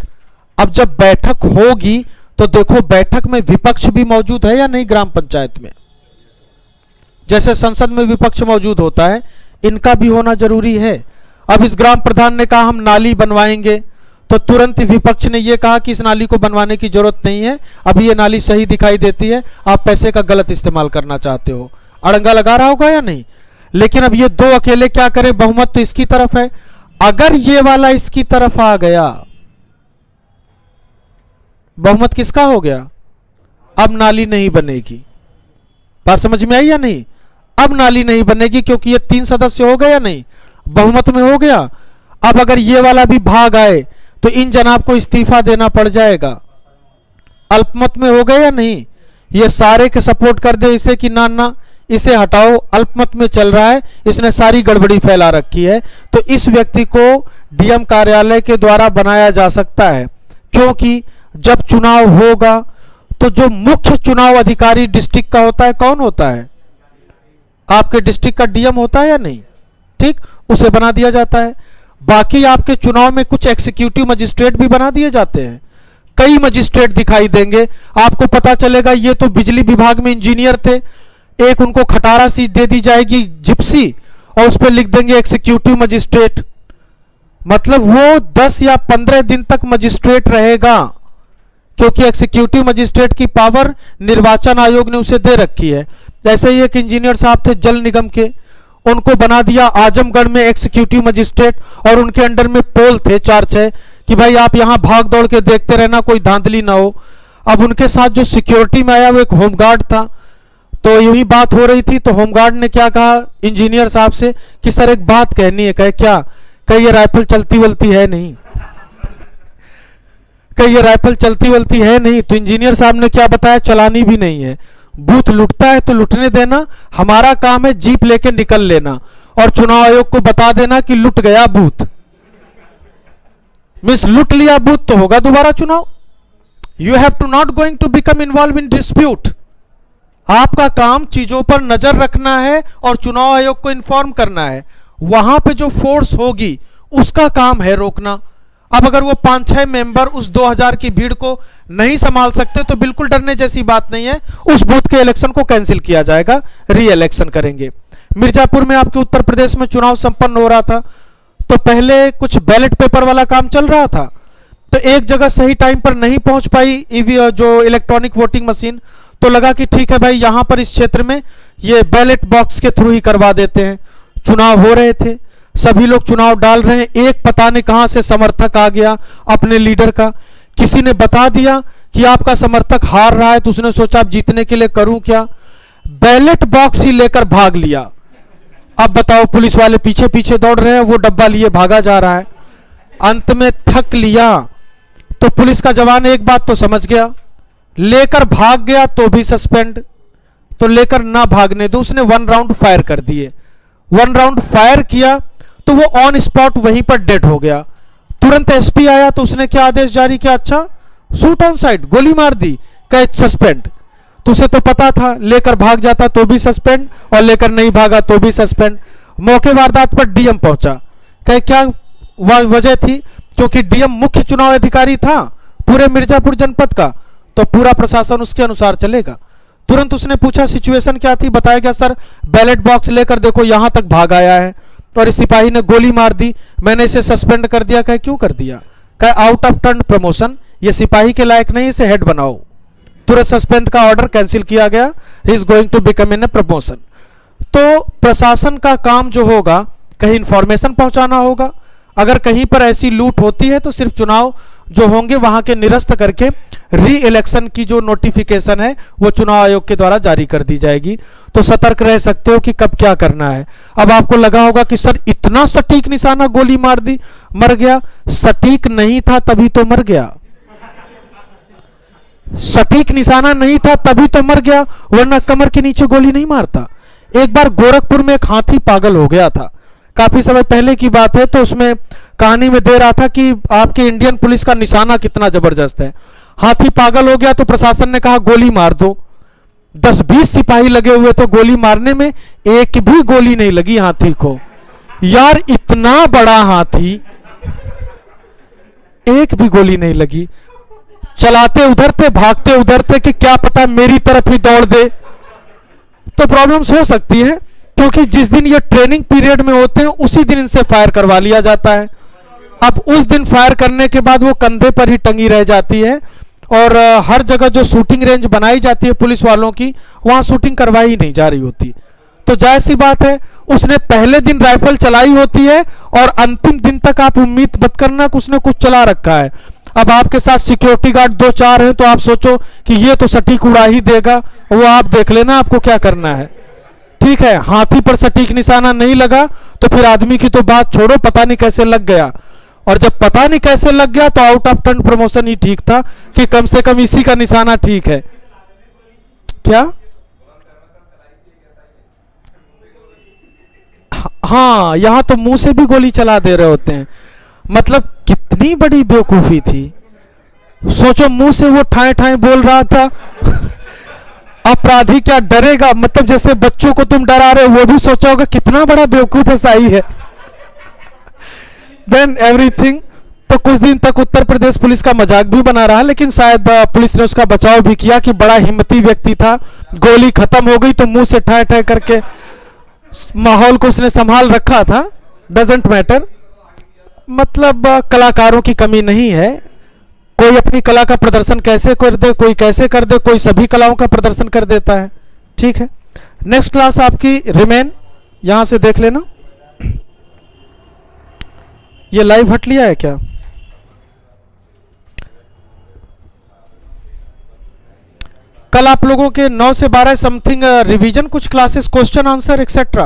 अब जब बैठक होगी तो देखो बैठक में विपक्ष भी मौजूद है या नहीं ग्राम पंचायत में? जैसे संसद में विपक्ष मौजूद होता है, इनका भी होना जरूरी है। अब इस ग्राम प्रधान ने कहा हम नाली बनवाएंगे, तो तुरंत विपक्ष ने यह कहा कि इस नाली को बनवाने की जरूरत नहीं है, अभी ये नाली सही दिखाई देती है, आप पैसे का गलत इस्तेमाल करना चाहते हो। अड़ंगा लगा रहा होगा या नहीं? लेकिन अब ये 2 अकेले क्या करें, बहुमत तो इसकी तरफ है। अगर ये वाला इसकी तरफ आ गया, बहुमत किसका हो गया? अब नाली नहीं बनेगी। बात समझ में आई या नहीं? अब नाली नहीं बनेगी क्योंकि ये 3 सदस्य हो गए या नहीं, बहुमत में हो गया। अब अगर ये वाला भी भाग आए तो इन जनाब को इस्तीफा देना पड़ जाएगा। अल्पमत में हो गए या नहीं? ये सारे के सपोर्ट कर दे इसे कि ना ना इसे हटाओ, अल्पमत में चल रहा है, इसने सारी गड़बड़ी फैला रखी है, तो इस व्यक्ति को डीएम कार्यालय के द्वारा बनाया जा सकता है। क्योंकि जब चुनाव होगा तो जो मुख्य चुनाव अधिकारी डिस्ट्रिक्ट का होता है, कौन होता है? आपके डिस्ट्रिक्ट का डीएम होता है या नहीं? ठीक, उसे बना दिया जाता है। बाकी आपके चुनाव में कुछ एग्जीक्यूटिव मजिस्ट्रेट भी बना दिए जाते हैं। कई मजिस्ट्रेट दिखाई देंगे, आपको पता चलेगा ये तो बिजली विभाग में इंजीनियर थे, एक उनको खटारा सी दे दी जाएगी जिप्सी और उस पर लिख देंगे एग्जीक्यूटिव मजिस्ट्रेट, मतलब वो 10 या 15 दिन तक मजिस्ट्रेट रहेगा, क्योंकि एग्जीक्यूटिव मजिस्ट्रेट की पावर निर्वाचन आयोग ने उसे दे रखी है। ऐसे ही एक इंजीनियर साहब थे जल निगम के, उनको बना दिया आजमगढ़ में एग्जीक्यूटिव मजिस्ट्रेट, और उनके अंडर में पोल थे 4-6 कि भाई आप यहां भाग दौड़ के देखते रहना, कोई धांधली ना हो। अब उनके साथ जो सिक्योरिटी में आया वो एक होमगार्ड था, तो यूं ही बात हो रही थी तो होमगार्ड ने क्या कहा इंजीनियर साहब से कि सर एक बात कहनी है। कहे क्या? कहे ये राइफल चलती वलती है नहीं, कहे ये राइफल चलती वलती है नहीं। तो इंजीनियर साहब ने क्या बताया? चलानी भी नहीं है, बूथ लुटता है तो लुटने देना, हमारा काम है जीप लेके निकल लेना और चुनाव आयोग को बता देना कि लुट गया बूथ, मिस लुट लिया बूथ तो होगा दोबारा चुनाव। You have to not going to become involve in dispute. आपका काम चीजों पर नजर रखना है और चुनाव आयोग को इन्फॉर्म करना है। वहां पे जो फोर्स होगी उसका काम है रोकना। अब अगर वो 5-6 मेंबर उस 2000 की भीड़ को नहीं संभाल सकते तो बिल्कुल डरने जैसी बात नहीं है, उस बूथ के इलेक्शन को कैंसिल किया जाएगा, री इलेक्शन करेंगे। मिर्जापुर में आपके उत्तर प्रदेश में चुनाव संपन्न हो रहा था, तो पहले कुछ बैलेट पेपर वाला काम चल रहा था, तो एक जगह सही टाइम पर नहीं पहुंच पाई जो इलेक्ट्रॉनिक वोटिंग मशीन, तो लगा कि ठीक है भाई यहां पर इस क्षेत्र में ये बैलेट बॉक्स के थ्रू ही करवा देते हैं। चुनाव हो रहे थे, सभी लोग चुनाव डाल रहे हैं, एक पता नहीं कहां से समर्थक आ गया अपने लीडर का, किसी ने बता दिया कि आपका समर्थक हार रहा है, तो उसने सोचा अब जीतने के लिए करूं क्या, बैलेट बॉक्स ही लेकर भाग लिया। अब बताओ पुलिस वाले पीछे पीछे दौड़ रहे हैं, वो डब्बा लिए भागा जा रहा है। अंत में थक लिया तो पुलिस का जवान एक बात तो समझ गया, लेकर भाग गया तो भी सस्पेंड, तो लेकर ना भागने दो, उसने 1 राउंड फायर कर दिए। 1 राउंड फायर किया तो वो ऑन स्पॉट वहीं पर डेड हो गया। तुरंत एसपी आया तो उसने क्या आदेश जारी किया, अच्छा शूट ऑन साइड, गोली मार दी, कहे सस्पेंड। तो उसे तो पता था लेकर भाग जाता तो भी सस्पेंड और लेकर नहीं भागा तो भी सस्पेंड। मौके वारदात पर डीएम पहुंचा, कहे क्या वजह थी, क्योंकि डीएम मुख्य चुनाव अधिकारी था पूरे मिर्जापुर जनपद का, तो पूरा प्रशासन उसके अनुसार चलेगा। तुरंत उसने पूछा सिचुएशन क्या थी, बताया गया सर बैलेट बॉक्स लेकर देखो यहां तक भाग आया है और इस सिपाही ने गोली मार दी, मैंने इसे सस्पेंड कर दिया। कहे क्यों कर दिया? कहे आउट ऑफ टर्न प्रमोशन, ये सिपाही के लायक नहीं, इसे हेड बनाओ। तुरंत सस्पेंड का ऑर्डर कैंसिल किया गया, he is going to become in a promotion. तो प्रशासन का काम जो होगा, कहीं इंफॉर्मेशन पहुंचाना होगा, अगर कहीं पर ऐसी लूट होती है तो सिर्फ चुनाव जो होंगे वहां के निरस्त करके री इलेक्शन की जो नोटिफिकेशन है वो चुनाव आयोग के द्वारा जारी कर दी जाएगी। तो सतर्क रह सकते हो कि कब क्या करना है। अब आपको लगा होगा कि सर इतना सटीक निशाना, गोली मार दी मर गया। सटीक नहीं था तभी तो मर गया, सटीक निशाना नहीं था तभी तो मर गया, वरना कमर के नीचे गोली नहीं मारता। एक बार गोरखपुर में एक हाथी पागल हो गया था, काफी समय पहले की बात है। तो उसमें कहानी में दे रहा था कि आपके इंडियन पुलिस का निशाना कितना जबरदस्त है। हाथी पागल हो गया तो प्रशासन ने कहा गोली मार दो। 10-20 सिपाही लगे हुए थे गोली मारने में, एक भी गोली नहीं लगी हाथी को। यार इतना बड़ा हाथी, एक भी गोली नहीं लगी। चलाते उधर थे, भागते उधर थे कि क्या पता मेरी तरफ ही दौड़ दे। तो प्रॉब्लम्स हो सकती है, क्योंकि जिस दिन ये ट्रेनिंग पीरियड में होते हैं उसी दिन इनसे फायर करवा लिया जाता है। अब उस दिन फायर करने के बाद वो कंधे पर ही टंगी रह जाती है, और हर जगह जो शूटिंग रेंज बनाई जाती है पुलिस वालों की, वहां शूटिंग करवाई नहीं जा रही होती। तो जाहिर सी बात है उसने पहले दिन राइफल चलाई होती है और अंतिम दिन तक आप उम्मीद मत करना कि उसने कुछ चला रखा है। अब आपके साथ सिक्योरिटी गार्ड 2-4 हैं तो आप सोचो कि ये तो सटीक उड़ा ही देगा, वो आप देख लेना आपको क्या करना है। ठीक है, हाथी पर सटीक निशाना नहीं लगा तो फिर आदमी की तो बात छोड़ो, पता नहीं कैसे लग गया। और जब पता नहीं कैसे लग गया तो आउट ऑफ टर्न प्रमोशन ही ठीक था कि कम से कम इसी का निशाना ठीक है। क्या? हाँ, यहां तो मुंह से भी गोली चला दे रहे होते हैं। मतलब कितनी बड़ी बेवकूफी थी। सोचो मुंह से वो ठाए ठाए बोल रहा था। अपराधी क्या डरेगा? मतलब जैसे बच्चों को तुम डरा रहे हो, वो भी सोचा होगा कितना बड़ा बेवकूफ ऐसाई है। Then everything. तो कुछ दिन तक उत्तर प्रदेश पुलिस का मजाक भी बना रहा, लेकिन शायद पुलिस ने उसका बचाव भी किया कि बड़ा हिम्मती व्यक्ति था। गोली खत्म हो गई तो मुंह से ठाए ठाए करके माहौल को उसने संभाल रखा था। Doesn't matter. मतलब कलाकारों की कमी नहीं है। कोई अपनी कला का प्रदर्शन कैसे कर दे, कोई कैसे कर दे, कोई सभी कलाओं का प्रदर्शन कर देता है। ठीक है, नेक्स्ट क्लास आपकी रिमेन, यहां से देख लेना। ये लाइव हट लिया है क्या? कल आप लोगों के 9 से 12 समथिंग रिवीजन कुछ क्लासेस, क्वेश्चन आंसर एक्सेट्रा।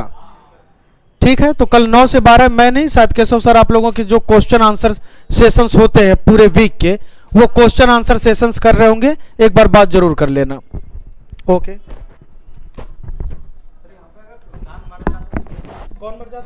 ठीक है, तो कल 9 से 12 मैं नहीं, शायद केशव सर आप लोगों के जो क्वेश्चन आंसर सेशंस होते हैं पूरे वीक के, वो क्वेश्चन आंसर सेशंस कर रहे होंगे। एक बार बात जरूर कर लेना। ओके। कौन मर जाता?